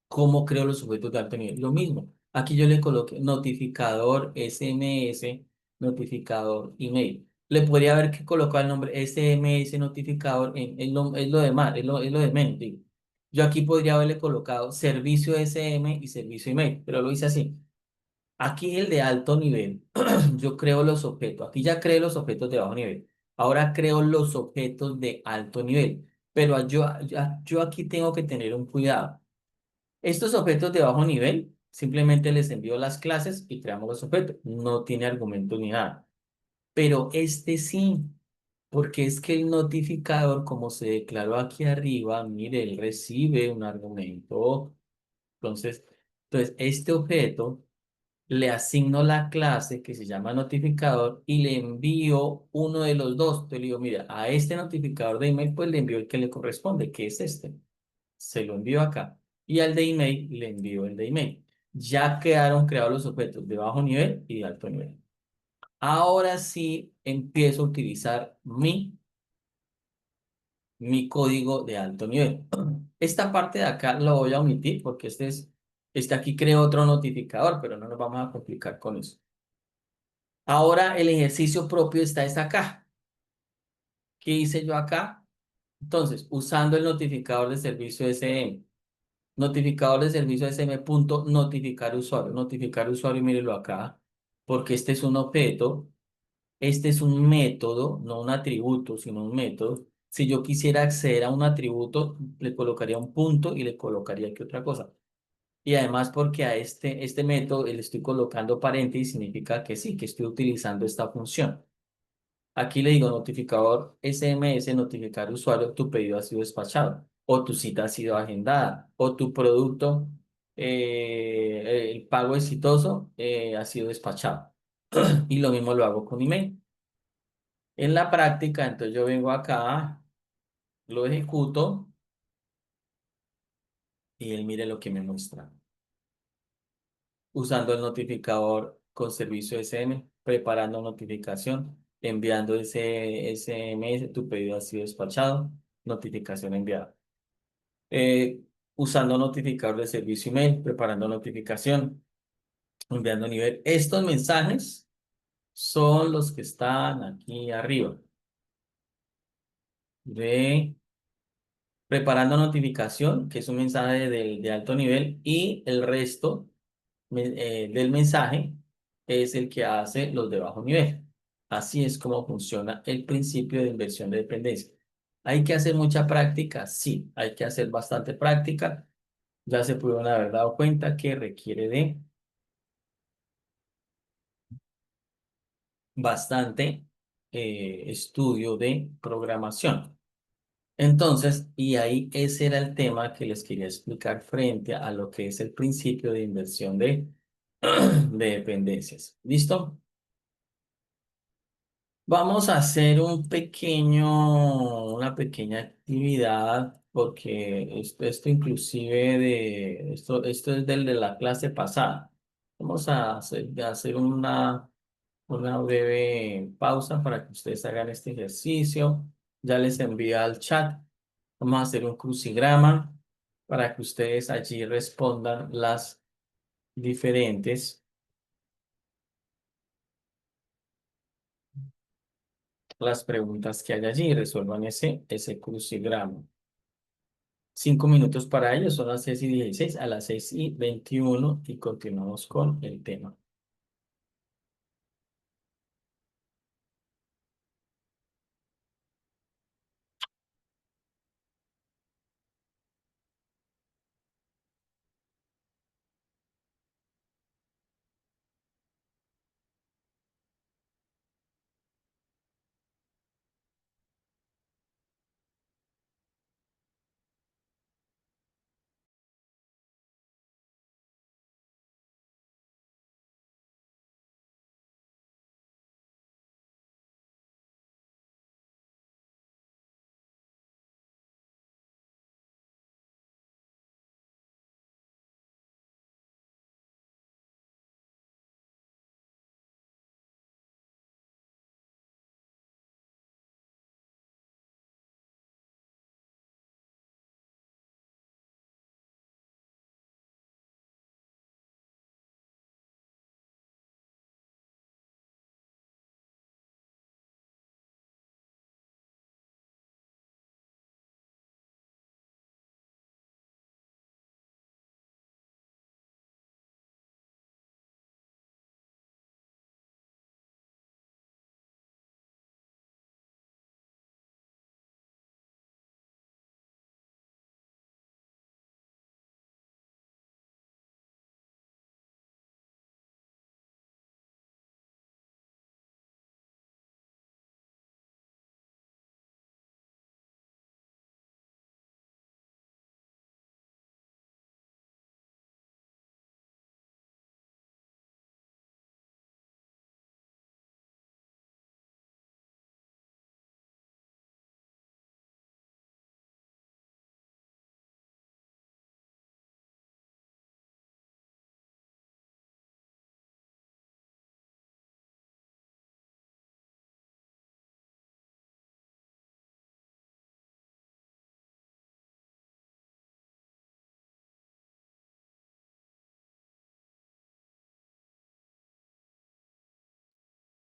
¿Cómo creo los sujetos de alto nivel? Lo mismo. Aquí yo le coloqué notificador SMS, notificador email. Le podría haber que colocado el nombre SMS notificador es lo de más, es lo de menos, digo. Yo aquí podría haberle colocado servicio SM y servicio email, pero lo hice así. Aquí el de alto nivel, yo creo los objetos. Aquí ya creé los objetos de bajo nivel. Ahora creo los objetos de alto nivel. Pero yo aquí tengo que tener un cuidado. Estos objetos de bajo nivel, simplemente les envío las clases y creamos los objetos. No tiene argumentos ni nada. Pero este sí, porque es que el notificador, como se declaró aquí arriba, mire, él recibe un argumento. Entonces, este objeto le asigno la clase que se llama notificador y le envío uno de los dos. Entonces le digo, mira, a este notificador de email, pues le envío el que le corresponde, que es este, se lo envío acá. Y al de email le envío el de email. Ya quedaron creados los objetos de bajo nivel y de alto nivel. Ahora sí empiezo a utilizar mi código de alto nivel. Esta parte de acá lo voy a omitir porque este aquí creo otro notificador, pero no nos vamos a complicar con eso. Ahora el ejercicio propio está es acá. ¿Qué hice yo acá? Entonces, usando el notificador de servicio SM. Notificador de servicio SM punto notificar usuario. Notificar usuario, mírelo acá, porque este es un objeto, este es un método, no un atributo, sino un método. Si yo quisiera acceder a un atributo, le colocaría un punto y le colocaría aquí otra cosa. Y además porque a este método le estoy colocando paréntesis, significa que sí, que estoy utilizando esta función. Aquí le digo notificador SMS, notificar usuario, tu pedido ha sido despachado, o tu cita ha sido agendada, o tu producto, el pago exitoso, ha sido despachado. Y lo mismo lo hago con email. En la práctica, entonces yo vengo acá, lo ejecuto y él mire lo que me muestra. Usando el notificador con servicio SM, preparando notificación, enviando ese SMS, tu pedido ha sido despachado, notificación enviada. Eh, Usando notificador de servicio email, preparando notificación, enviando nivel. Estos mensajes son los que están aquí arriba. De preparando notificación, que es un mensaje de alto nivel, y el resto del mensaje es el que hace los de bajo nivel. Así es como funciona el principio de inversión de dependencia. ¿Hay que hacer mucha práctica? Sí, hay que hacer bastante práctica. Ya se pudieron haber dado cuenta que requiere de bastante estudio de programación. Entonces, y ahí ese era el tema que les quería explicar frente a lo que es el principio de inversión de dependencias. ¿Listo? Vamos a hacer una pequeña actividad, porque esto inclusive esto es del de la clase pasada. Vamos a hacer una breve pausa para que ustedes hagan este ejercicio. Ya les envío al chat. Vamos a hacer un crucigrama para que ustedes allí respondan diferentes, las preguntas que hay allí. Resuelvan ese crucigrama. 5 minutos para ello, son las 6:16, a las 6:21 y continuamos con el tema.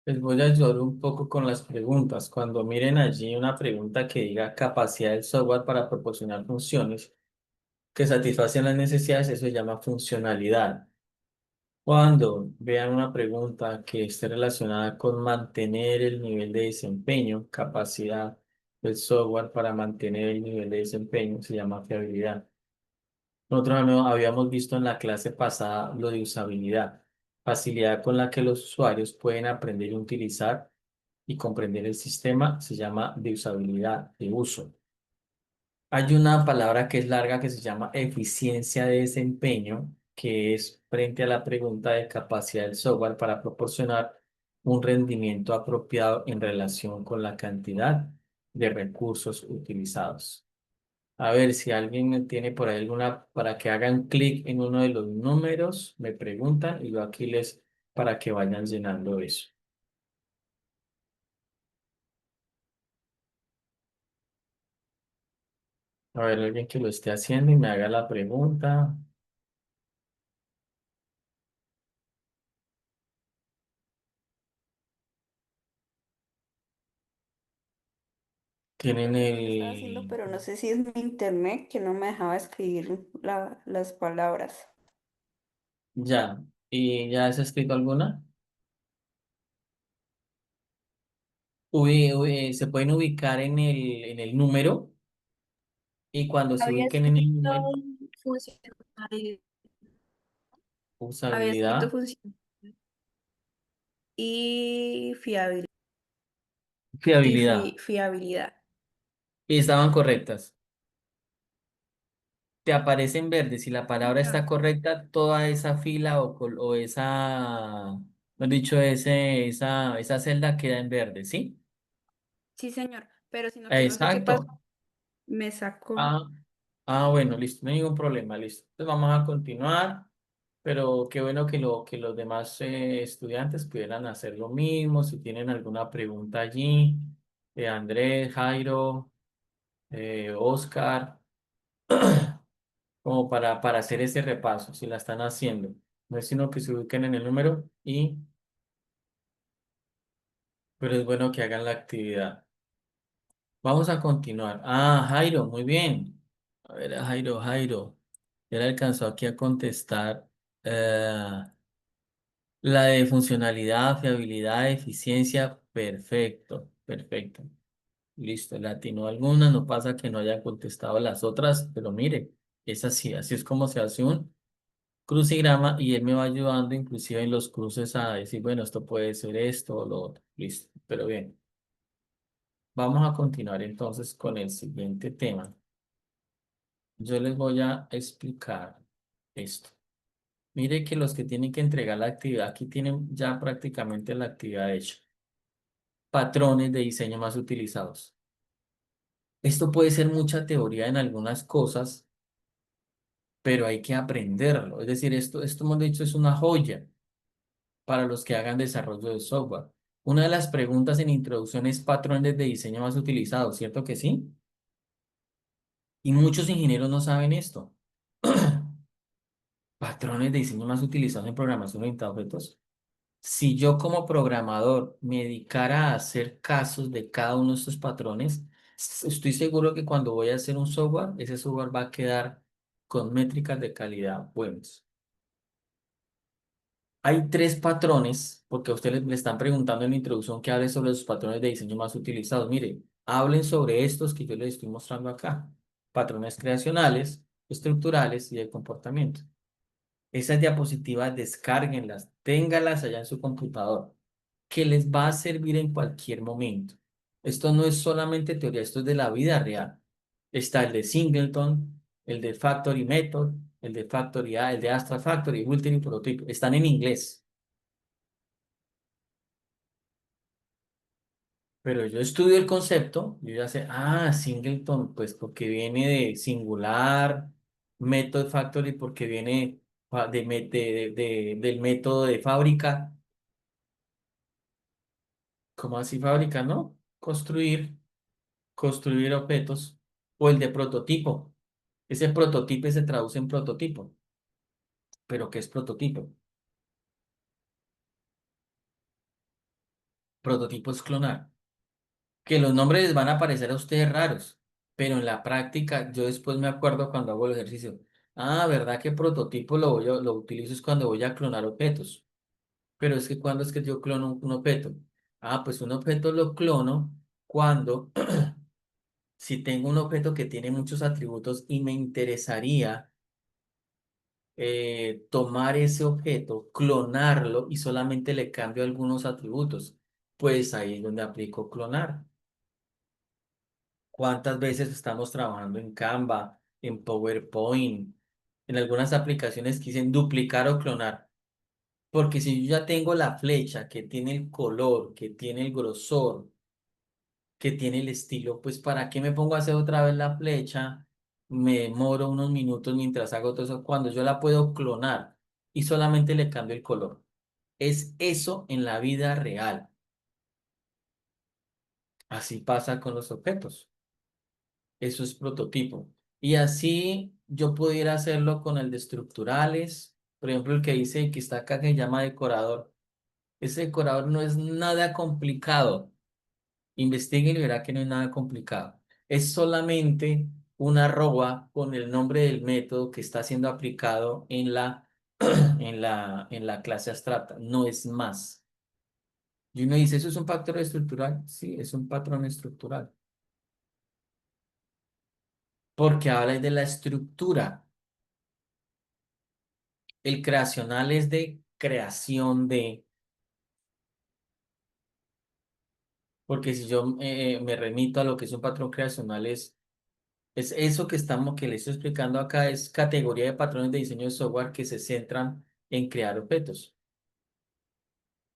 Les voy a ayudar un poco con las preguntas. Cuando miren allí una pregunta que diga capacidad del software para proporcionar funciones que satisfacen las necesidades, eso se llama funcionalidad. Cuando vean una pregunta que esté relacionada con mantener el nivel de desempeño, capacidad del software para mantener el nivel de desempeño, se llama fiabilidad. Nosotros habíamos visto en la clase pasada lo de usabilidad, facilidad con la que los usuarios pueden aprender y utilizar y comprender el sistema, se llama de usabilidad, de uso. Hay una palabra que es larga que se llama eficiencia de desempeño, que es frente a la pregunta de capacidad del software para proporcionar un rendimiento apropiado en relación con la cantidad de recursos utilizados. A ver si alguien tiene por ahí alguna para que hagan clic en uno de los números, me preguntan y yo aquí les para que vayan llenando eso. A ver, alguien que lo esté haciendo y me haga la pregunta. Tienen Lo estaba haciendo, el... pero no sé si es mi internet que no me dejaba escribir las palabras. Ya. ¿Y ya has escrito alguna? Se pueden ubicar en el número y cuando se Había ubiquen en el escrito número, funcionalidad, había escrito usabilidad, funcionalidad y fiabilidad. fiabilidad. Fiabilidad. Y estaban correctas. Te aparece en verde. Si la palabra está Señor. correcta, toda esa fila o esa, mejor dicho, esa celda queda en verde, ¿sí? Sí, señor, pero sino que no sé qué pasó. Exacto. Me sacó. Ah, bueno, listo, no hay ningún problema, listo. Entonces vamos a continuar, pero qué bueno que los demás estudiantes pudieran hacer lo mismo. Si tienen alguna pregunta allí, Andrés, Jairo, Oscar, como para hacer ese repaso, si la están haciendo. No es sino que se ubiquen en el número pero es bueno que hagan la actividad. Vamos a continuar. Ah, Jairo, muy bien. A ver, Jairo. Ya le alcanzó aquí a contestar la de funcionalidad, fiabilidad, eficiencia. Perfecto, perfecto. Listo, le atinó alguna, no pasa que no haya contestado las otras, pero mire, es así, así es como se hace un crucigrama y él me va ayudando inclusive en los cruces a decir, bueno, esto puede ser esto o lo otro. Listo, pero bien. Vamos a continuar entonces con el siguiente tema. Yo les voy a explicar esto. Mire que los que tienen que entregar la actividad aquí tienen ya prácticamente la actividad hecha. Patrones de diseño más utilizados. Esto puede ser mucha teoría en algunas cosas, pero hay que aprenderlo. Es decir, esto hemos dicho es una joya para los que hagan desarrollo de software. Una de las preguntas en introducción es patrones de diseño más utilizados, ¿cierto que sí? Y muchos ingenieros no saben esto. Patrones de diseño más utilizados en programación orientada a objetos. Si yo como programador me dedicara a hacer casos de cada uno de estos patrones, estoy seguro que cuando voy a hacer un software, ese software va a quedar con métricas de calidad buenas. Hay tres patrones, porque a ustedes le están preguntando en la introducción que hable sobre los patrones de diseño más utilizados. Mire, hablen sobre estos que yo les estoy mostrando acá. Patrones creacionales, estructurales y de comportamiento. Esas diapositivas, descárguenlas, téngalas allá en su computador, que les va a servir en cualquier momento. Esto no es solamente teoría, esto es de la vida real. Está el de Singleton, el de Factory Method, el de Factory A, el de Astra Factory, Multi Prototype. Están en inglés, pero yo estudio el concepto, yo ya sé, Singleton, pues porque viene de singular, Method Factory porque viene del método de fábrica. ¿Cómo así fábrica, no? Construir objetos. O el de prototipo. Ese prototipo se traduce en prototipo. ¿Pero qué es prototipo? Prototipo es clonar. Que los nombres les van a parecer a ustedes raros, pero en la práctica yo después me acuerdo cuando hago el ejercicio. ¿Verdad que prototipo lo utilizo es cuando voy a clonar objetos? Pero es que cuando es que yo clono un objeto. Pues un objeto lo clono cuando si tengo un objeto que tiene muchos atributos y me interesaría tomar ese objeto, clonarlo y solamente le cambio algunos atributos. Pues ahí es donde aplico clonar. ¿Cuántas veces estamos trabajando en Canva, en PowerPoint, en algunas aplicaciones que dicen duplicar o clonar? Porque si yo ya tengo la flecha que tiene el color, que tiene el grosor, que tiene el estilo, pues ¿para qué me pongo a hacer otra vez la flecha? Me demoro unos minutos mientras hago todo eso, cuando yo la puedo clonar y solamente le cambio el color. Es eso en la vida real. Así pasa con los objetos. Eso es prototipo. Y así yo pudiera hacerlo con el de estructurales. Por ejemplo, el que dice que está acá que se llama decorador. Ese decorador no es nada complicado. Investiguen y verá que no es nada complicado. Es solamente una arroba con el nombre del método que está siendo aplicado en la clase abstracta. No es más. Y uno dice, ¿eso es un patrón estructural? Sí, es un patrón estructural. Porque habla de la estructura. El creacional es de creación de, porque si yo me remito a lo que es un patrón creacional, es eso que que le estoy explicando acá, es categoría de patrones de diseño de software que se centran en crear objetos.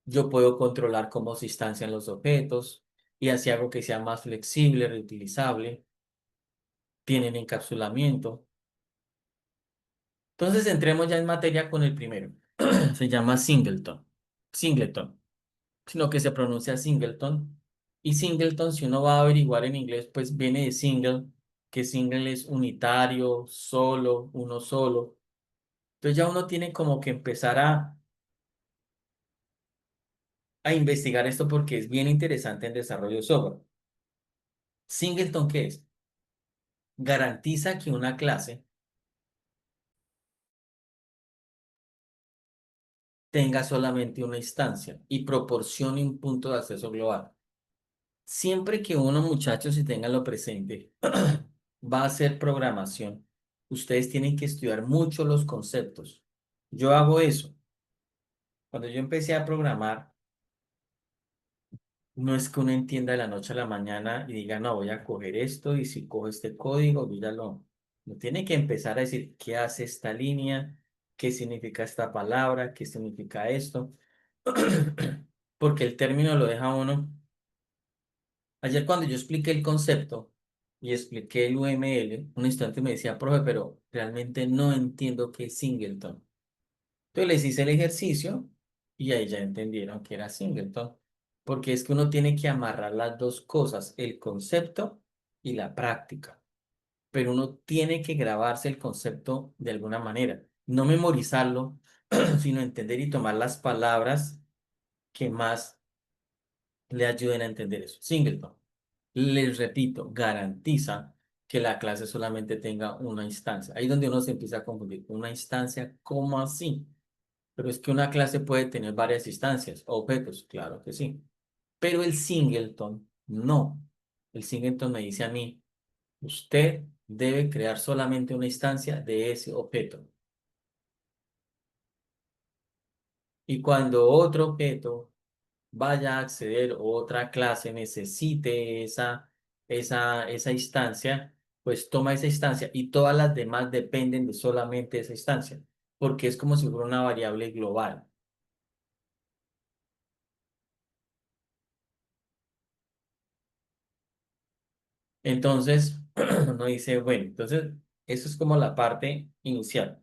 Yo puedo controlar cómo se instancian los objetos y así hago que sea más flexible, reutilizable, tienen encapsulamiento. Entonces entremos ya en materia con el primero. Se llama Singleton. Singleton. Sino que se pronuncia Singleton. Y Singleton, si uno va a averiguar en inglés, pues viene de single, que single es unitario, solo, uno solo. Entonces ya uno tiene como que empezar a investigar esto porque es bien interesante en desarrollo de software. Singleton, ¿qué es? Garantiza que una clase tenga solamente una instancia y proporcione un punto de acceso global. Siempre que uno, muchachos, y tenganlo presente, va a hacer programación, ustedes tienen que estudiar mucho los conceptos. Yo hago eso. Cuando yo empecé a programar, no es que uno entienda de la noche a la mañana y diga, no, voy a coger esto y si cojo este código, yo ya lo tiene que empezar a decir qué hace esta línea, qué significa esta palabra, qué significa esto, porque el término lo deja uno. Ayer cuando yo expliqué el concepto y expliqué el UML, un instante me decía, profe, pero realmente no entiendo qué es singleton. Entonces les hice el ejercicio y ahí ya entendieron que era singleton, porque es que uno tiene que amarrar las dos cosas, el concepto y la práctica, pero uno tiene que grabarse el concepto de alguna manera, no memorizarlo, sino entender y tomar las palabras que más le ayuden a entender eso. Singleton. Les repito, garantiza que la clase solamente tenga una instancia. Ahí es donde uno se empieza a confundir. Una instancia, ¿cómo así? Pero es que una clase puede tener varias instancias, objetos, claro que sí. Pero el singleton, no. El singleton me dice a mí, usted debe crear solamente una instancia de ese objeto. Y cuando otro objeto vaya a acceder o otra clase necesite esa instancia, pues toma esa instancia y todas las demás dependen de solamente esa instancia, porque es como si fuera una variable global. Entonces, uno dice, bueno, entonces eso es como la parte inicial.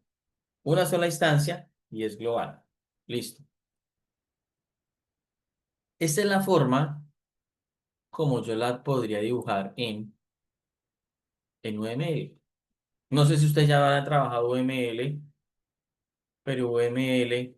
Una sola instancia y es global. Listo. Esta es la forma como yo la podría dibujar en UML. No sé si usted ya ha trabajado UML, pero UML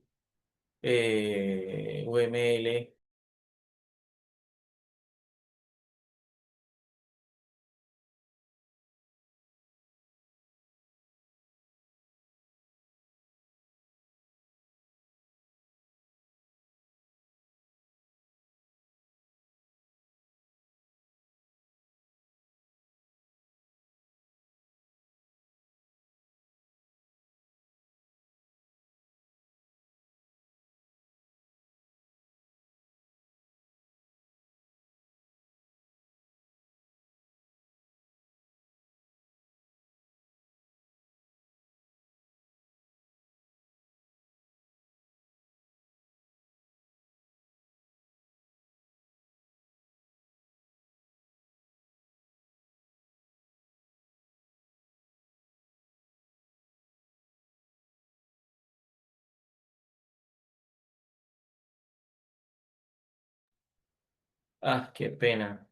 Qué pena.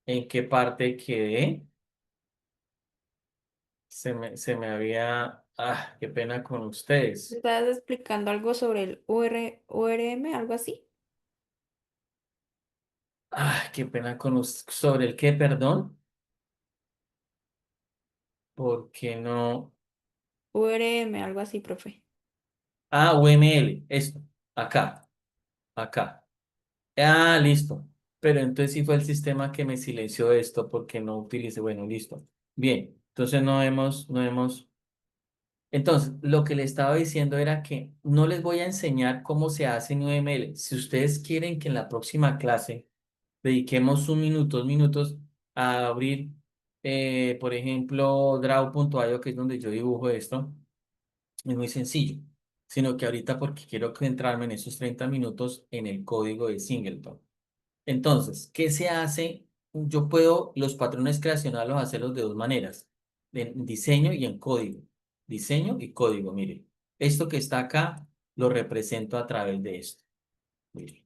¿En qué parte quedé? Se me había... qué pena con ustedes. ¿Estás explicando algo sobre el ORM, algo así? Qué pena con ¿Sobre el qué, perdón? ¿Por qué no? ORM, algo así, profe. UML, esto. Acá, acá. Listo. Pero entonces sí fue el sistema que me silenció esto porque no utilicé. Bueno, listo. Bien. Entonces no hemos. Entonces, lo que le estaba diciendo era que no les voy a enseñar cómo se hace en UML. Si ustedes quieren que en la próxima clase dediquemos un minuto, 2 minutos a abrir, por ejemplo, draw.io, que es donde yo dibujo esto, es muy sencillo. Sino que ahorita porque quiero centrarme en esos 30 minutos en el código de Singleton. Entonces, ¿qué se hace? Yo puedo los patrones creacionales hacerlos de dos maneras, en diseño y en código. Diseño y código, mire. Esto que está acá lo represento a través de esto. Mire.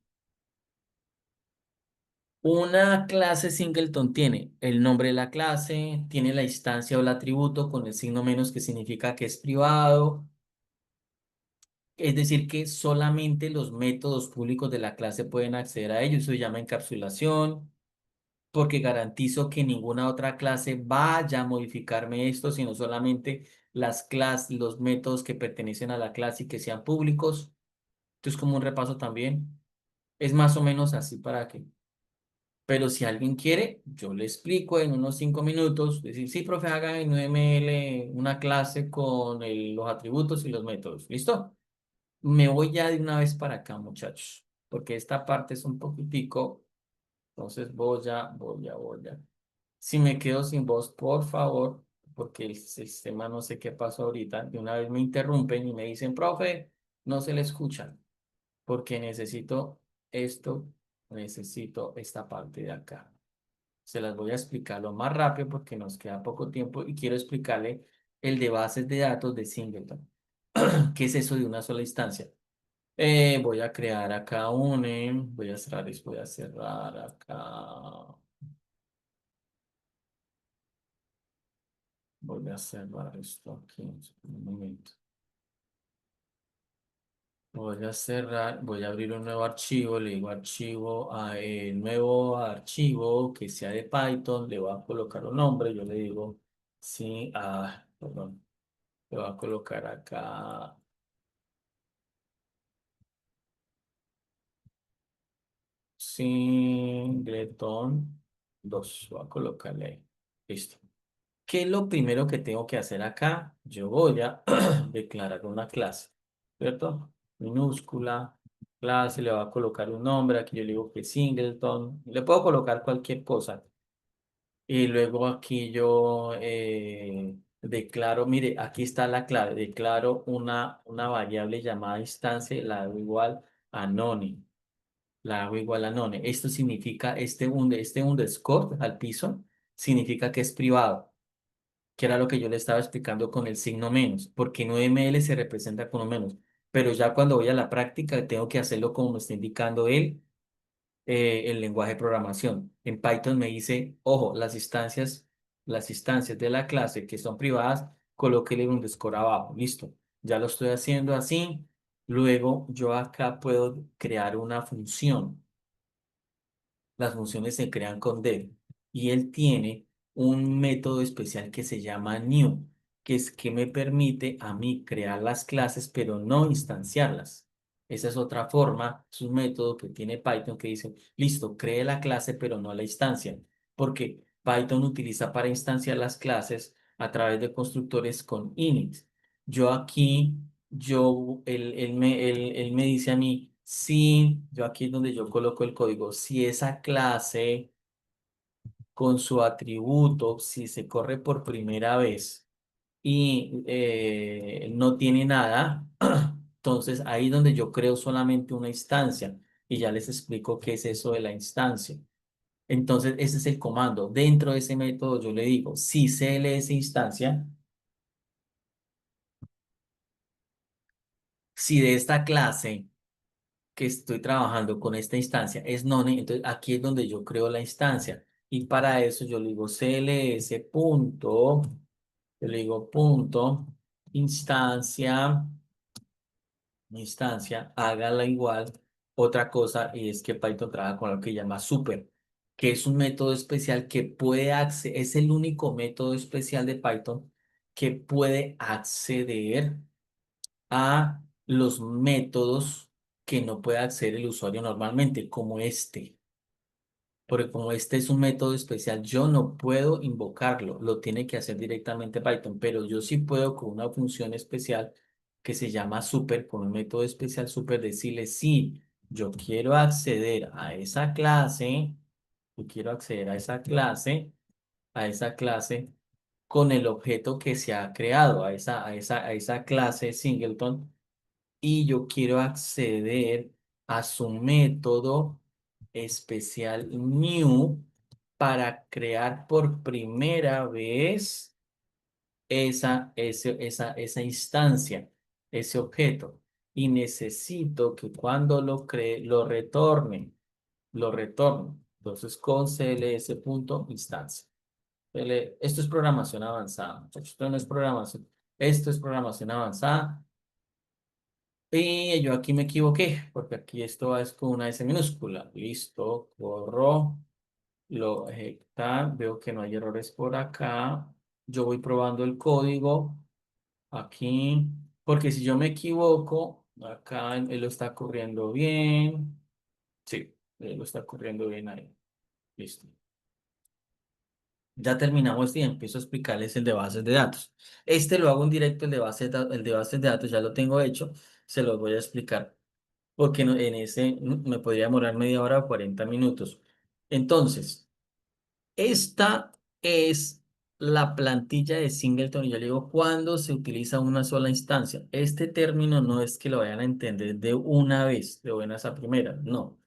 Una clase singleton tiene el nombre de la clase, tiene la instancia o el atributo con el signo menos que significa que es privado, es decir, que solamente los métodos públicos de la clase pueden acceder a ello. Eso se llama encapsulación. Porque garantizo que ninguna otra clase vaya a modificarme esto, sino solamente las clases, los métodos que pertenecen a la clase y que sean públicos. Esto es como un repaso también. Es más o menos así para que. Pero si alguien quiere, yo le explico en unos 5 minutos. Decir, sí, profe, haga en UML una clase con los atributos y los métodos. ¿Listo? Me voy ya de una vez para acá, muchachos, porque esta parte es un poquitico. Entonces voy a. Si me quedo sin voz, por favor, porque el sistema no sé qué pasó ahorita, de una vez me interrumpen y me dicen, profe, no se le escucha, porque necesito esta parte de acá. Se las voy a explicar lo más rápido porque nos queda poco tiempo y quiero explicarle el de bases de datos de Singleton. ¿Qué es eso de una sola instancia? Voy a crear acá voy a cerrar acá. Voy a cerrar esto aquí un momento. Voy a abrir un nuevo archivo, le digo archivo, nuevo archivo que sea de Python, le voy a colocar un nombre, yo le digo, sí, perdón, le voy a colocar acá Singleton 2, voy a colocarle ahí, listo. ¿Qué es lo primero que tengo que hacer acá? Yo voy a declarar una clase, ¿cierto? Minúscula, clase, le voy a colocar un nombre, aquí yo le digo que es singleton, le puedo colocar cualquier cosa. Y luego aquí yo declaro, mire, aquí está la clave, declaro una variable llamada instancia y la hago igual a none, la hago igual a none. Esto significa, este underscore al piso, significa que es privado, que era lo que yo le estaba explicando con el signo menos, porque en UML se representa con un menos, pero ya cuando voy a la práctica tengo que hacerlo como me está indicando él, el lenguaje de programación. En Python me dice, ojo, las instancias de la clase que son privadas, colóquele un underscore abajo, listo, ya lo estoy haciendo así, luego yo acá puedo crear una función. Las funciones se crean con def y él tiene un método especial que se llama new, que es que me permite a mí crear las clases pero no instanciarlas. Esa es otra forma, es un método que tiene Python que dice, listo, cree la clase pero no la instancia, porque Python utiliza para instanciar las clases a través de constructores con init. Yo aquí, él me dice a mí, sí, yo aquí es donde yo coloco el código, si esa clase con su atributo, si se corre por primera vez y no tiene nada, entonces ahí es donde yo creo solamente una instancia y ya les explico qué es eso de la instancia. Entonces, ese es el comando. Dentro de ese método yo le digo, si CLS instancia, si de esta clase que estoy trabajando con esta instancia es none, entonces aquí es donde yo creo la instancia. Y para eso yo le digo CLS punto, yo le digo punto, instancia, hágala igual. Otra cosa y es que Python trabaja con lo que llama super, que es un método especial que puede acceder, es el único método especial de Python que puede acceder a los métodos que no puede acceder el usuario normalmente, como este. Porque como este es un método especial, yo no puedo invocarlo, lo tiene que hacer directamente Python, pero yo sí puedo con una función especial que se llama super, con un método especial super, decirle si yo quiero acceder a esa clase, yo quiero acceder a esa clase con el objeto que se ha creado, a esa clase singleton y yo quiero acceder a su método especial new para crear por primera vez esa instancia, ese objeto. Y necesito que cuando lo cree, lo retorne. Entonces, con cls.instancia. Esto es programación avanzada, muchachos. Esto no es programación. Esto es programación avanzada. Y yo aquí me equivoqué, porque aquí esto es con una S minúscula. Listo, corro, lo ejecuta, veo que no hay errores por acá. Yo voy probando el código aquí, porque si yo me equivoco, acá él lo está corriendo bien. Sí, él lo está corriendo bien ahí. Listo. Ya terminamos y empiezo a explicarles el de bases de datos. Este lo hago en directo, el de bases de datos ya lo tengo hecho, se los voy a explicar porque en ese me podría demorar media hora o 40 minutos. Entonces, esta es la plantilla de Singleton y yo le digo cuando se utiliza una sola instancia. Este término no es que lo vayan a entender de una vez, de buenas a primeras, no,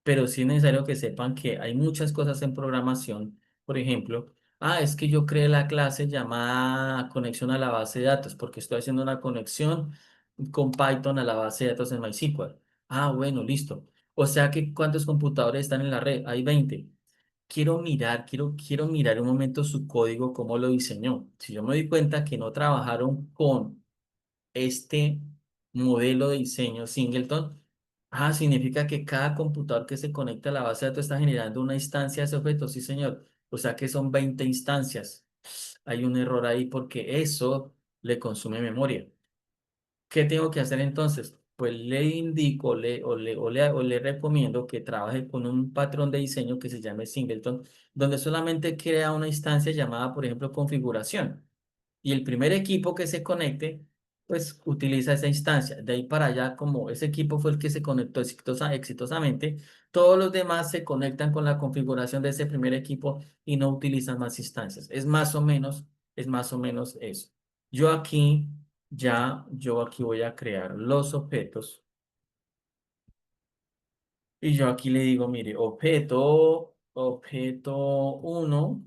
pero sí es necesario que sepan que hay muchas cosas en programación. Por ejemplo, es que yo creé la clase llamada conexión a la base de datos porque estoy haciendo una conexión con Python a la base de datos en MySQL. Bueno, listo. O sea que ¿cuántos computadores están en la red? Hay 20. Quiero mirar un momento su código, cómo lo diseñó. Si yo me doy cuenta que no trabajaron con este modelo de diseño Singleton, significa que cada computador que se conecta a la base de datos está generando una instancia de ese objeto, sí, señor. O sea que son 20 instancias. Hay un error ahí porque eso le consume memoria. ¿Qué tengo que hacer entonces? Pues le indico o le recomiendo que trabaje con un patrón de diseño que se llame Singleton, donde solamente crea una instancia llamada, por ejemplo, configuración y el primer equipo que se conecte, pues utiliza esa instancia. De ahí para allá, como ese equipo fue el que se conectó exitosamente, todos los demás se conectan con la configuración de ese primer equipo y no utilizan más instancias. Es más o menos eso. Yo aquí, yo aquí voy a crear los objetos y yo aquí le digo, mire, objeto uno.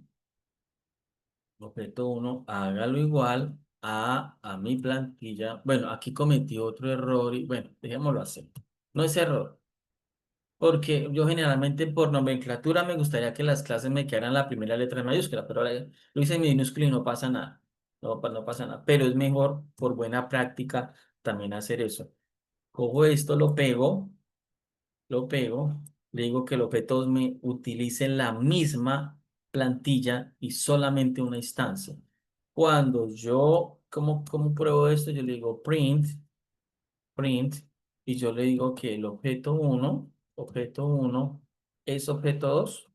Objeto uno hágalo igual a mi plantilla. Bueno, aquí cometí otro error y bueno, dejémoslo así. No es error, porque yo generalmente por nomenclatura me gustaría que las clases me quedaran la primera letra en mayúscula, pero ahora lo hice en minúscula y no pasa nada. No pasa nada, pero es mejor por buena práctica también hacer eso. Cojo esto, lo pego, le digo que los objetos me utilicen la misma plantilla y solamente una instancia. Cuando yo, ¿cómo pruebo esto? Yo le digo print, y yo le digo que el objeto uno es objeto 2.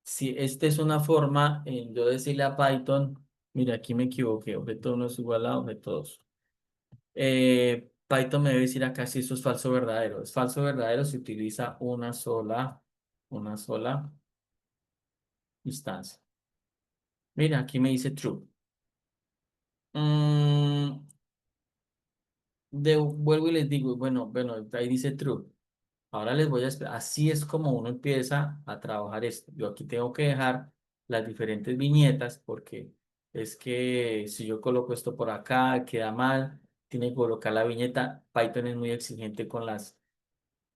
Si esta es una forma, yo decirle a Python, mira, aquí me equivoqué, objeto uno es igual a objeto 2. Python me debe decir acá si eso es falso o verdadero. Es falso o verdadero si utiliza una sola instancia. Mira, aquí me dice true. Mm, vuelvo y les digo, bueno, ahí dice true. Ahora les voy a explicar. Así es como uno empieza a trabajar esto. Yo aquí tengo que dejar las diferentes viñetas porque es que si yo coloco esto por acá, queda mal. Tiene que colocar la viñeta. Python es muy exigente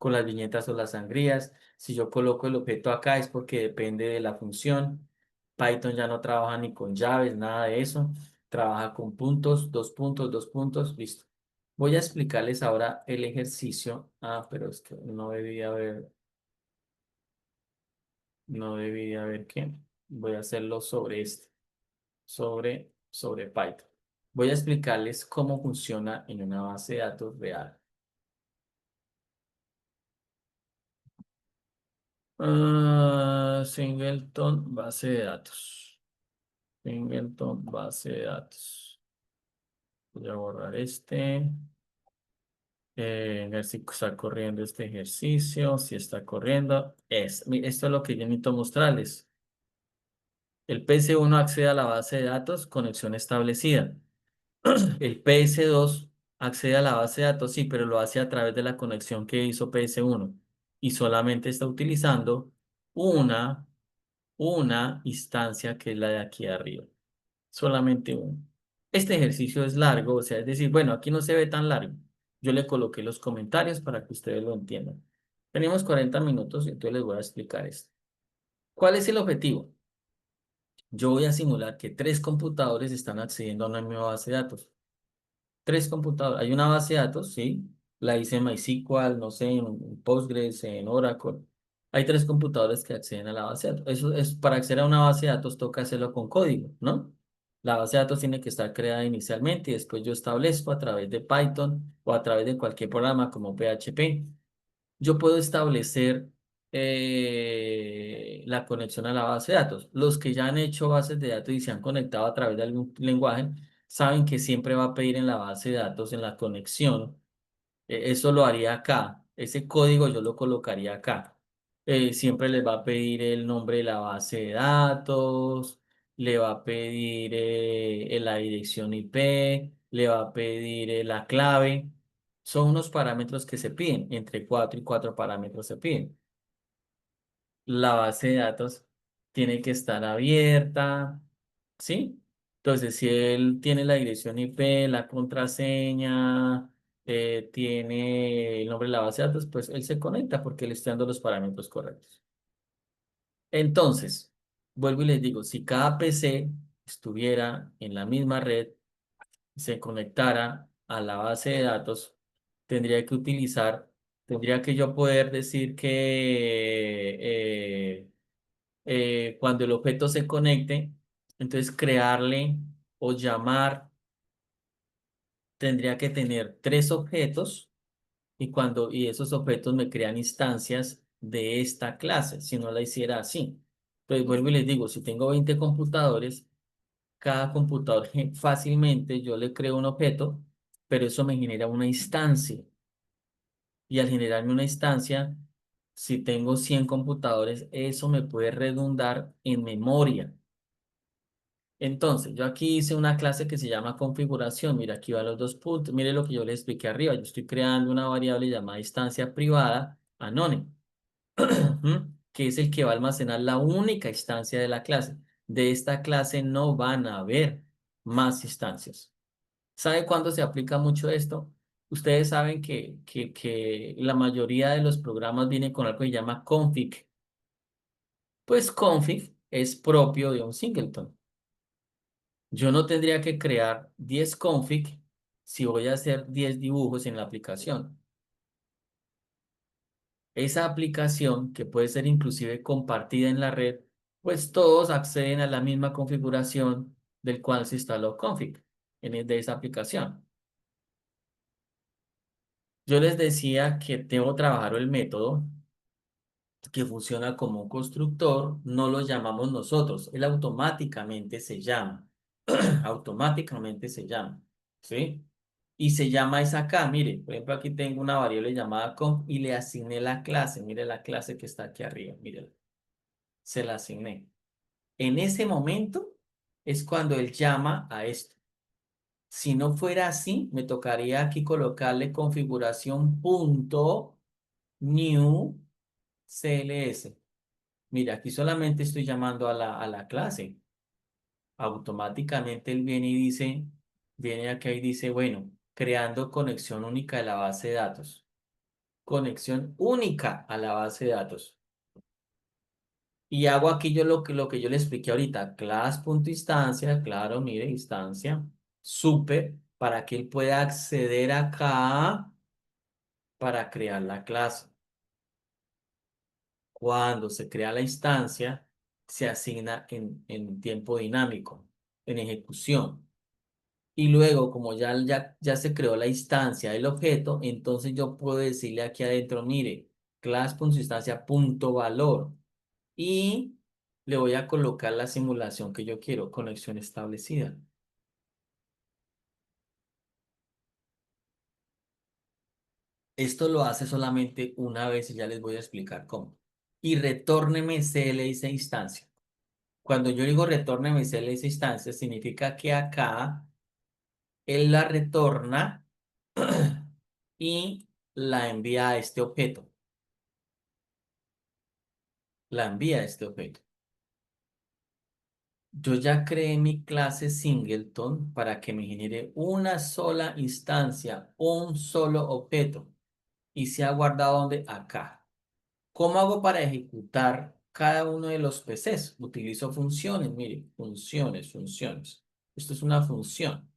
con las viñetas o las sangrías. Si yo coloco el objeto acá es porque depende de la función. Python ya no trabaja ni con llaves, nada de eso. Trabaja con puntos, dos puntos, listo. Voy a explicarles ahora el ejercicio. Ah, pero es que no debía haber qué. Voy a hacerlo sobre este, sobre Python. Voy a explicarles cómo funciona en una base de datos real. Singleton, base de datos. Singleton, base de datos. Voy a borrar este. Ver si está corriendo este ejercicio. Si está corriendo. Esto es lo que yo necesito mostrarles. El PS1 accede a la base de datos, conexión establecida. El PS2 accede a la base de datos, sí, pero lo hace a través de la conexión que hizo PS1 y solamente está utilizando una, una instancia que es la de aquí arriba. Solamente una. Este ejercicio es largo, o sea, es decir, bueno, aquí no se ve tan largo. Yo le coloqué los comentarios para que ustedes lo entiendan. Tenemos 40 minutos, entonces les voy a explicar esto. ¿Cuál es el objetivo? Yo voy a simular que tres computadores están accediendo a una misma base de datos. Tres computadores. Hay una base de datos, sí. La hice en MySQL, no sé, en Postgres, en Oracle. Hay tres computadores que acceden a la base de datos. Eso es para acceder a una base de datos toca hacerlo con código, ¿no? La base de datos tiene que estar creada inicialmente y después yo establezco a través de Python o a través de cualquier programa como PHP. Yo puedo establecer la conexión a la base de datos. Los que ya han hecho bases de datos y se han conectado a través de algún lenguaje saben que siempre va a pedir en la base de datos, en la conexión. Eso lo haría acá. Ese código yo lo colocaría acá. Siempre les va a pedir el nombre de la base de datos, le va a pedir la dirección IP, le va a pedir la clave. Son unos parámetros que se piden, entre 4 y 4 parámetros se piden. La base de datos tiene que estar abierta, ¿sí? Entonces, si él tiene la dirección IP, la contraseña, tiene el nombre de la base de datos, pues él se conecta porque le está dando los parámetros correctos. Entonces, vuelvo y les digo, si cada PC estuviera en la misma red, se conectara a la base de datos, tendría que utilizar, tendría que yo poder decir que cuando el objeto se conecte, entonces crearle o llamar, tendría que tener tres objetos y esos objetos me crean instancias de esta clase, si no la hiciera así. Entonces vuelvo y les digo, si tengo 20 computadores, cada computador fácilmente yo le creo un objeto, pero eso me genera una instancia. Y al generarme una instancia, si tengo 100 computadores, eso me puede redundar en memoria. Entonces, yo aquí hice una clase que se llama configuración. Mira, aquí van los dos puntos. Mire lo que yo le expliqué arriba. Yo estoy creando una variable llamada instancia privada anónima, que es el que va a almacenar la única instancia de la clase. De esta clase no van a haber más instancias. ¿Sabe cuándo se aplica mucho esto? Ustedes saben que la mayoría de los programas vienen con algo que se llama config. Pues config es propio de un singleton. Yo no tendría que crear 10 config si voy a hacer 10 dibujos en la aplicación. Esa aplicación, que puede ser inclusive compartida en la red, pues todos acceden a la misma configuración del cual se instaló config de esa aplicación. Yo les decía que debo trabajar el método que funciona como un constructor, no lo llamamos nosotros, él automáticamente se llama, automáticamente se llama, ¿sí? Y se llama es acá, mire, por ejemplo aquí tengo una variable llamada conf y le asigné la clase, mire la clase que está aquí arriba, mire, se la asigné. En ese momento es cuando él llama a esto. Si no fuera así, me tocaría aquí colocarle configuración punto new CLS. Mira, aquí solamente estoy llamando a la clase. Automáticamente él viene y dice, viene acá y dice, bueno, creando conexión única de la base de datos. conexión única a la base de datos. Y hago aquí yo lo que yo le expliqué ahorita, class.instancia, claro, mire, instancia, super, para que él pueda acceder acá para crear la clase. Cuando se crea la instancia, se asigna en tiempo dinámico, en ejecución. Y luego, como ya se creó la instancia del objeto, entonces yo puedo decirle aquí adentro, mire, class.instancia.valor. Y le voy a colocar la simulación que yo quiero, conexión establecida. Esto lo hace solamente una vez y ya les voy a explicar cómo. Y retórneme CLS instancia. Cuando yo digo retórneme CLS instancia, significa que acá él la retorna y la envía a este objeto. La envía a este objeto. Yo ya creé mi clase Singleton para que me genere una sola instancia, un solo objeto. Y se ha guardado donde acá. ¿Cómo hago para ejecutar cada uno de los PCs? Utilizo funciones, mire, funciones. Esto es una función.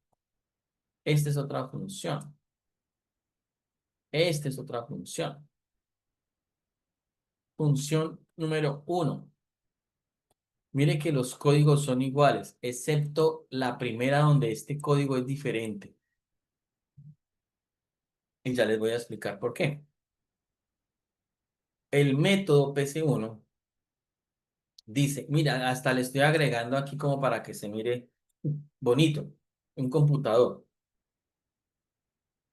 Esta es otra función. Esta es otra función. Función número uno. Mire que los códigos son iguales, excepto la primera donde este código es diferente. Y ya les voy a explicar por qué. El método PC1 dice, mira, hasta le estoy agregando aquí como para que se mire bonito, un computador.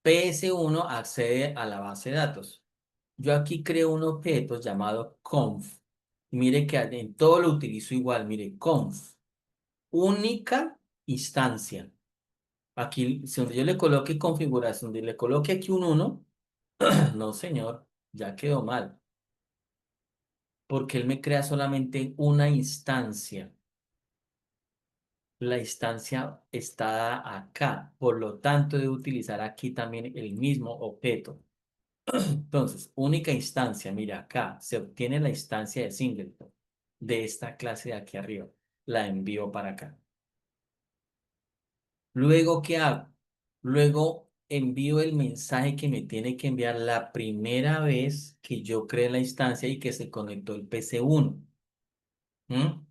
PS1 accede a la base de datos. Yo aquí creo un objeto llamado conf. Mire que en todo lo utilizo igual, mire, conf. Única instancia. Aquí, si donde yo le coloque configuración, donde le coloque aquí un uno, no señor, ya quedó mal, porque él me crea solamente una instancia. La instancia está acá, por lo tanto debo utilizar aquí también el mismo objeto. Entonces, única instancia, mira acá, se obtiene la instancia de singleton de esta clase de aquí arriba. La envío para acá. Luego, ¿qué hago? Luego envío el mensaje que me tiene que enviar la primera vez que yo creé la instancia y que se conectó el PC1. ¿Mm?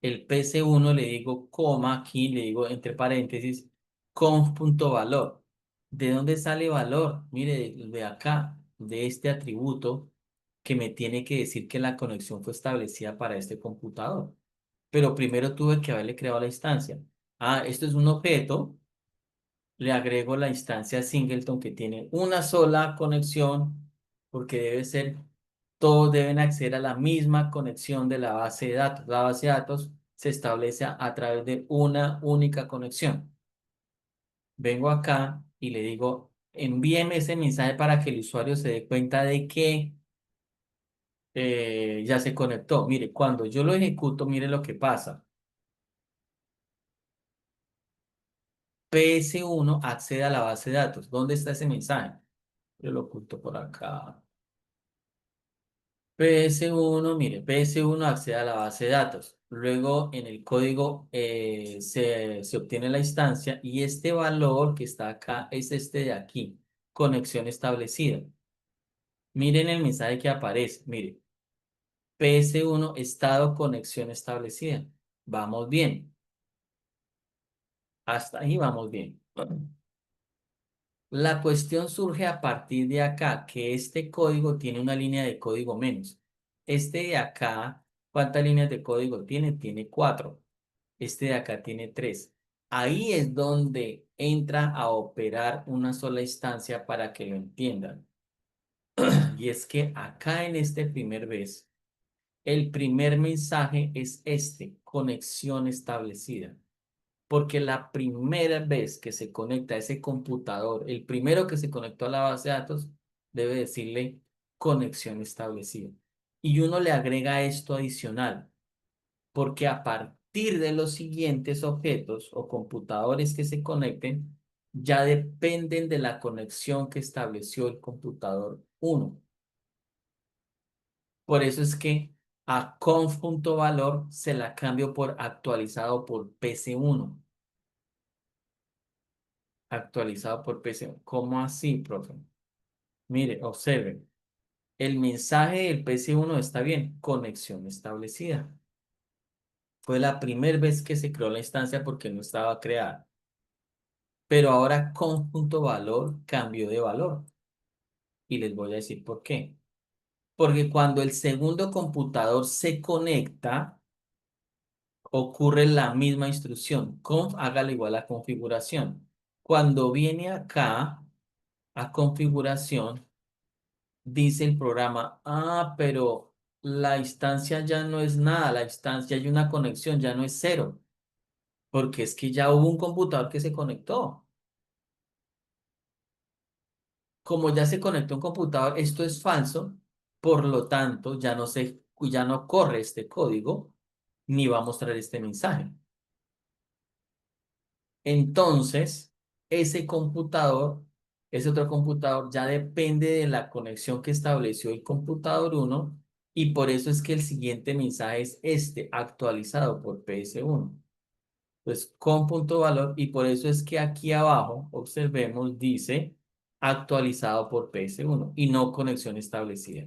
El PC1 le digo coma, aquí le digo entre paréntesis, conf.valor. ¿De dónde sale valor? Mire, de acá, de este atributo que me tiene que decir que la conexión fue establecida para este computador. Pero primero tuve que haberle creado la instancia. Ah, esto es un objeto, le agrego la instancia singleton que tiene una sola conexión, porque debe ser, todos deben acceder a la misma conexión de la base de datos. La base de datos se establece a través de una única conexión. Vengo acá y le digo, envíeme ese mensaje para que el usuario se dé cuenta de que ya se conectó. Mire, cuando yo lo ejecuto, mire lo que pasa. PS1 accede a la base de datos. ¿Dónde está ese mensaje? Yo lo oculto por acá. PS1, mire, PS1 accede a la base de datos. Luego en el código se obtiene la instancia y este valor que está acá es este de aquí, conexión establecida. Miren el mensaje que aparece, mire, PS1 estado conexión establecida. Vamos bien, hasta ahí vamos bien. La cuestión surge a partir de acá, que este código tiene una línea de código menos. Este de acá, ¿cuántas líneas de código tiene? Tiene cuatro. Este de acá tiene tres. Ahí es donde entra a operar una sola instancia para que lo entiendan. Y es que acá en este primer vez, el primer mensaje es este, conexión establecida. Porque la primera vez que se conecta a ese computador, el primero que se conectó a la base de datos, debe decirle conexión establecida. Y uno le agrega esto adicional, porque a partir de los siguientes objetos o computadores que se conecten, ya dependen de la conexión que estableció el computador uno. Por eso es que a conf.valor se la cambio por actualizado por PC1. Actualizado por PC1. ¿Cómo así, profe? Mire, observe. El mensaje del PC1 está bien. Conexión establecida. Fue la primera vez que se creó la instancia porque no estaba creada. Pero ahora conf.valor cambió de valor. Y les voy a decir por qué. Porque cuando el segundo computador se conecta, ocurre la misma instrucción. Conf, hágale igual a configuración. Cuando viene acá a configuración, dice el programa, pero la instancia ya no es nada, la instancia hay una conexión, ya no es cero, porque es que ya hubo un computador que se conectó. Como ya se conectó un computador, esto es falso, por lo tanto, ya no corre este código, ni va a mostrar este mensaje. Entonces, ese computador, ese otro computador, ya depende de la conexión que estableció el computador uno y por eso es que el siguiente mensaje es este, actualizado por PS1. Pues con punto valor y por eso es que aquí abajo, observemos, dice actualizado por PS1 y no conexión establecida.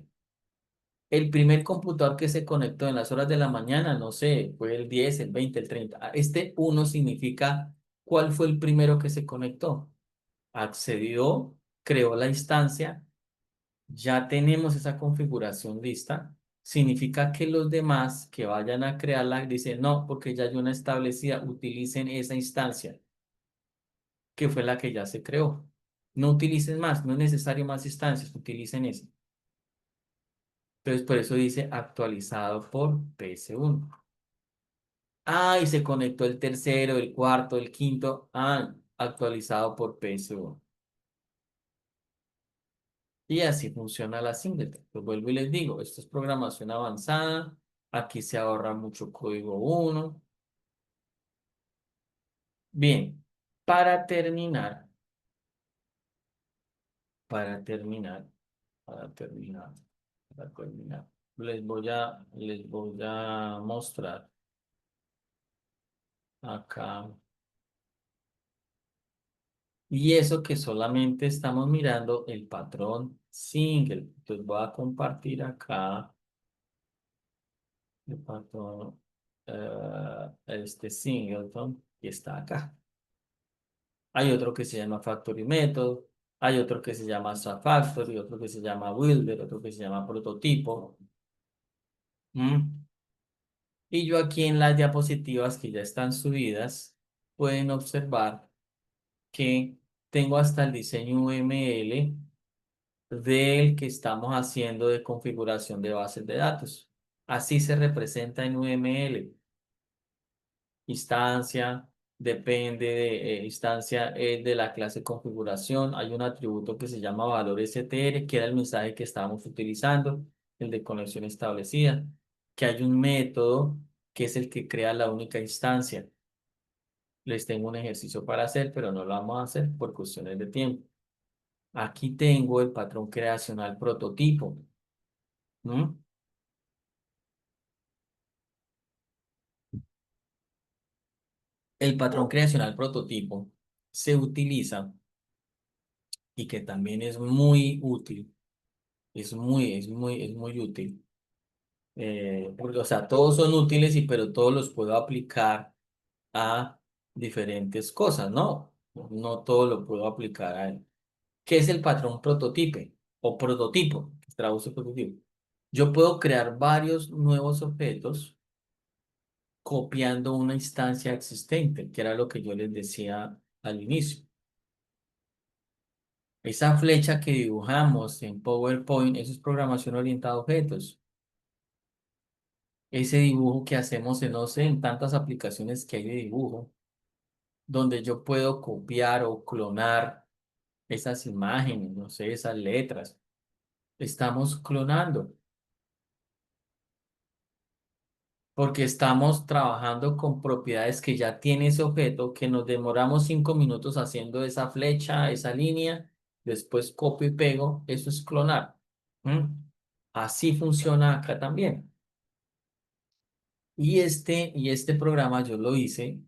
El primer computador que se conectó en las horas de la mañana, no sé, fue el 10, el 20, el 30. Este uno significa cuál fue el primero que se conectó. Accedió, creó la instancia, ya tenemos esa configuración lista. Significa que los demás que vayan a crearla dicen no, porque ya hay una establecida, utilicen esa instancia, que fue la que ya se creó. No utilicen más, no es necesario más instancias, utilicen esa. Entonces, por eso dice actualizado por PS1. Y se conectó el tercero, el cuarto, el quinto. Actualizado por PS1. Y así funciona la singleton. Pues vuelvo y les digo, esto es programación avanzada. Aquí se ahorra mucho código uno. Bien, para terminar, para terminar, para terminar, para terminar, les voy a mostrar acá. Y eso que solamente estamos mirando el patrón single. Entonces voy a compartir acá el patrón, este singleton que está acá. Hay otro que se llama factory method, hay otro que se llama subfactory, otro que se llama builder, otro que se llama prototipo. ¿Mm? Y yo aquí en las diapositivas que ya están subidas, pueden observar que tengo hasta el diseño UML del que estamos haciendo de configuración de bases de datos. Así se representa en UML. Instancia, depende de instancia de la clase configuración. Hay un atributo que se llama valor str, que era el mensaje que estábamos utilizando, el de conexión establecida, que hay un método que es el que crea la única instancia. Les tengo un ejercicio para hacer, pero no lo vamos a hacer por cuestiones de tiempo. Aquí tengo el patrón creacional prototipo. ¿Mm? El patrón creacional prototipo se utiliza y que también es muy útil, es muy útil. O sea, todos son útiles pero todos los puedo aplicar a diferentes cosas, ¿no? No todo lo puedo aplicar a él. ¿Qué es el patrón prototipe o prototipo? Traduce prototipo. Yo puedo crear varios nuevos objetos copiando una instancia existente, que era lo que yo les decía al inicio. Esa flecha que dibujamos en PowerPoint, eso es programación orientada a objetos. Ese dibujo que hacemos en, no sé, en tantas aplicaciones que hay de dibujo, donde yo puedo copiar o clonar esas imágenes, no sé, esas letras. Estamos clonando, porque estamos trabajando con propiedades que ya tiene ese objeto, que nos demoramos 5 minutos haciendo esa flecha, esa línea, después copio y pego, eso es clonar. ¿Mm? Así funciona acá también. Y este programa yo lo hice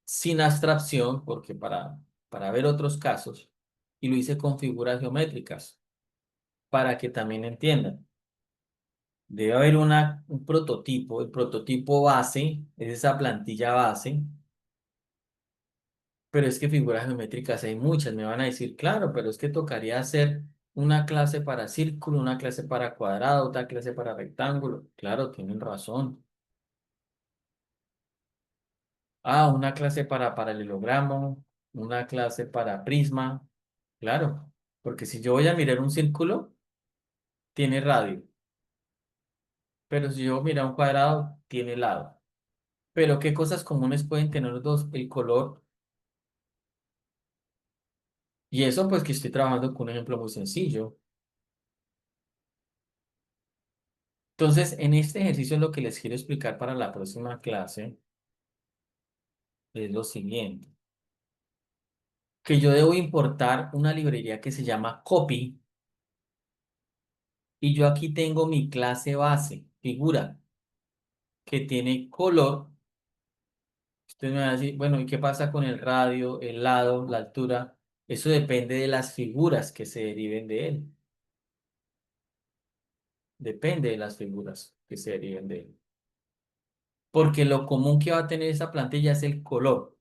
sin abstracción, porque para ver otros casos, y lo hice con figuras geométricas, para que también entiendan. Debe haber un prototipo. El prototipo base es esa plantilla base, pero es que figuras geométricas hay muchas. Me van a decir, claro, pero es que tocaría hacer una clase para círculo, una clase para cuadrado, otra clase para rectángulo. Claro, tienen razón. Una clase para paralelogramo, una clase para prisma. Claro, porque si yo voy a mirar un círculo, tiene radio, pero si yo miro un cuadrado, tiene lado. Pero ¿qué cosas comunes pueden tener los dos? El color. Y eso pues que estoy trabajando con un ejemplo muy sencillo. Entonces, en este ejercicio lo que les quiero explicar para la próxima clase es lo siguiente, que yo debo importar una librería que se llama Copy y yo aquí tengo mi clase base, figura, que tiene color. Usted me va a decir, bueno, ¿y qué pasa con el radio, el lado, la altura? Eso depende de las figuras que se deriven de él. Depende de las figuras que se deriven de él. Porque lo común que va a tener esa plantilla es el color.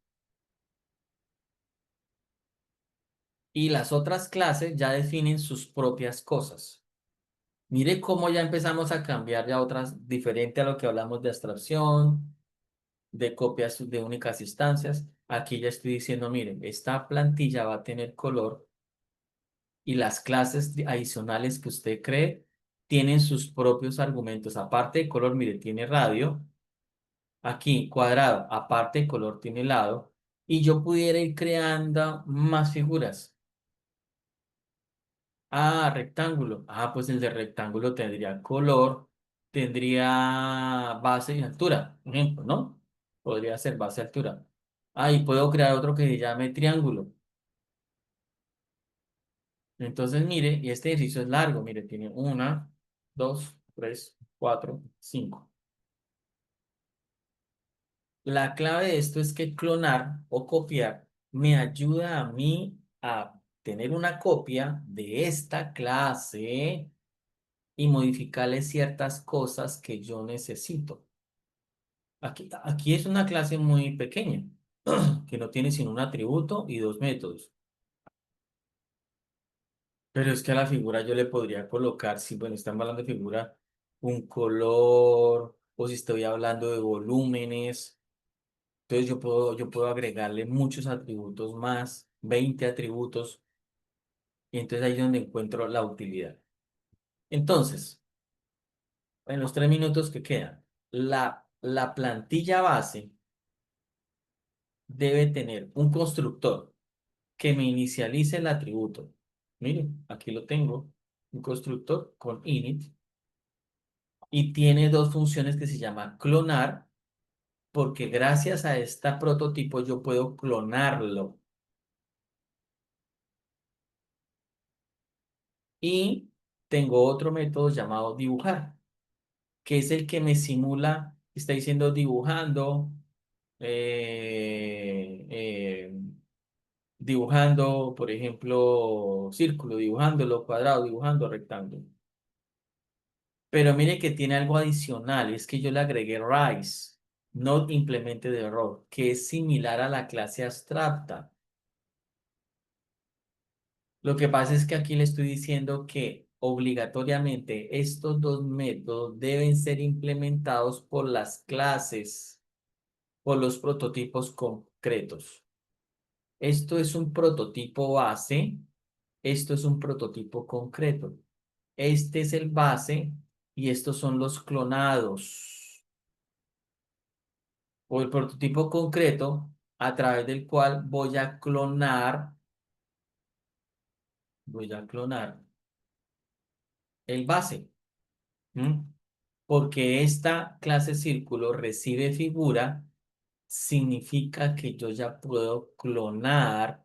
Y las otras clases ya definen sus propias cosas. Mire cómo ya empezamos a cambiar ya otras, diferente a lo que hablamos de abstracción, de copias de únicas instancias. Aquí ya estoy diciendo, miren, esta plantilla va a tener color y las clases adicionales que usted cree tienen sus propios argumentos. Aparte de color, mire, tiene radio. Aquí, cuadrado, aparte de color, tiene lado. Y yo pudiera ir creando más figuras. Rectángulo. Pues el de rectángulo tendría color, tendría base y altura, por ejemplo, ¿no? Podría ser base y altura. Y puedo crear otro que se llame triángulo. Entonces, mire, y este ejercicio es largo, mire, tiene una, dos, tres, cuatro, cinco. La clave de esto es que clonar o copiar me ayuda a mí a tener una copia de esta clase y modificarle ciertas cosas que yo necesito. Aquí es una clase muy pequeña, que no tiene sino un atributo y dos métodos. Pero es que a la figura yo le podría colocar, si bueno, estamos hablando de figura, un color, o si estoy hablando de volúmenes, entonces yo puedo agregarle muchos atributos más, 20 atributos, y entonces ahí es donde encuentro la utilidad. Entonces, en los 3 minutos que quedan, la plantilla base debe tener un constructor que me inicialice el atributo. Miren, aquí lo tengo, un constructor con init y tiene dos funciones que se llama clonar, porque gracias a este prototipo yo puedo clonarlo. Y tengo otro método llamado dibujar, que es el que me simula, está diciendo dibujando, eh, eh, dibujando, por ejemplo, círculo, dibujándolo, cuadrado, dibujando rectángulo. Pero mire que tiene algo adicional, es que yo le agregué Rise, not implemented error, que es similar a la clase abstracta. Lo que pasa es que aquí le estoy diciendo que obligatoriamente estos dos métodos deben ser implementados por las clases, por los prototipos concretos. Esto es un prototipo base, esto es un prototipo concreto. Este es el base y estos son los clonados o el prototipo concreto a través del cual voy a clonar el base. ¿M? Porque esta clase círculo recibe figura, significa que yo ya puedo clonar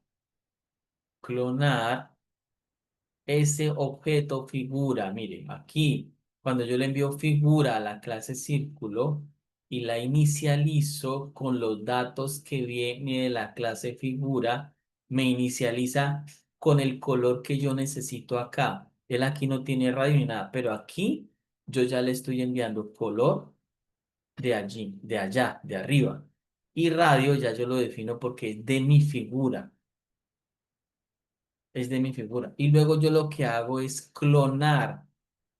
ese objeto figura. Mire, aquí, Cuando yo le envío figura a la clase círculo y la inicializo con los datos que viene de la clase figura, me inicializa con el color que yo necesito acá. Él aquí no tiene radio ni nada, pero aquí yo ya le estoy enviando color de allí, de allá, de arriba. Y radio ya yo lo defino porque es de mi figura, es de mi figura. Y luego yo lo que hago es clonar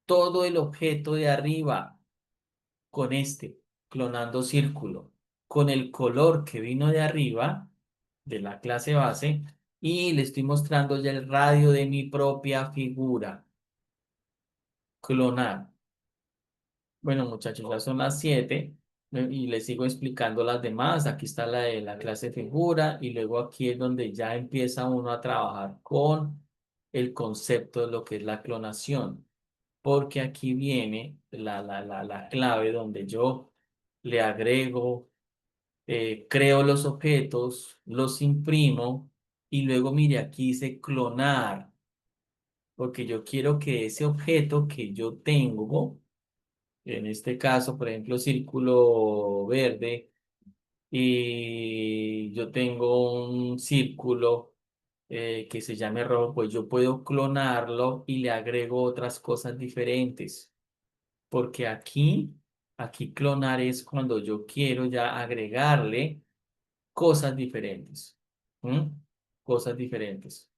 todo el objeto de arriba con este, clonando círculo, con el color que vino de arriba, de la clase base, y le estoy mostrando ya el radio de mi propia figura. Clonar. Bueno, muchachos, ya son las 7 y les sigo explicando las demás. Aquí está la de la clase figura y luego aquí es donde ya empieza uno a trabajar con el concepto de lo que es la clonación, porque aquí viene la clave donde yo le agrego, creo los objetos, los imprimo y luego mire aquí dice clonar, porque yo quiero que ese objeto que yo tengo, en este caso, por ejemplo, círculo verde, y yo tengo un círculo que se llame rojo, pues yo puedo clonarlo y le agrego otras cosas diferentes. Porque aquí clonar es cuando yo quiero ya agregarle cosas diferentes. ¿M? Cosas diferentes.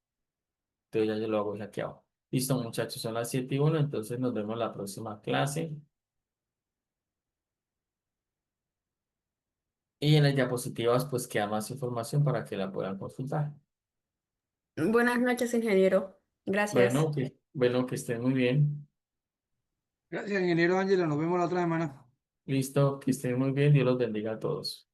Entonces ya yo lo hago aquí abajo. Listo, muchachos, son las 7:01, entonces nos vemos la próxima clase. Y en las diapositivas pues queda más información para que la puedan consultar. Buenas noches, ingeniero. Gracias. Bueno, que estén muy bien. Gracias, ingeniero Ángela. Nos vemos la otra semana. Listo, que estén muy bien. Dios los bendiga a todos.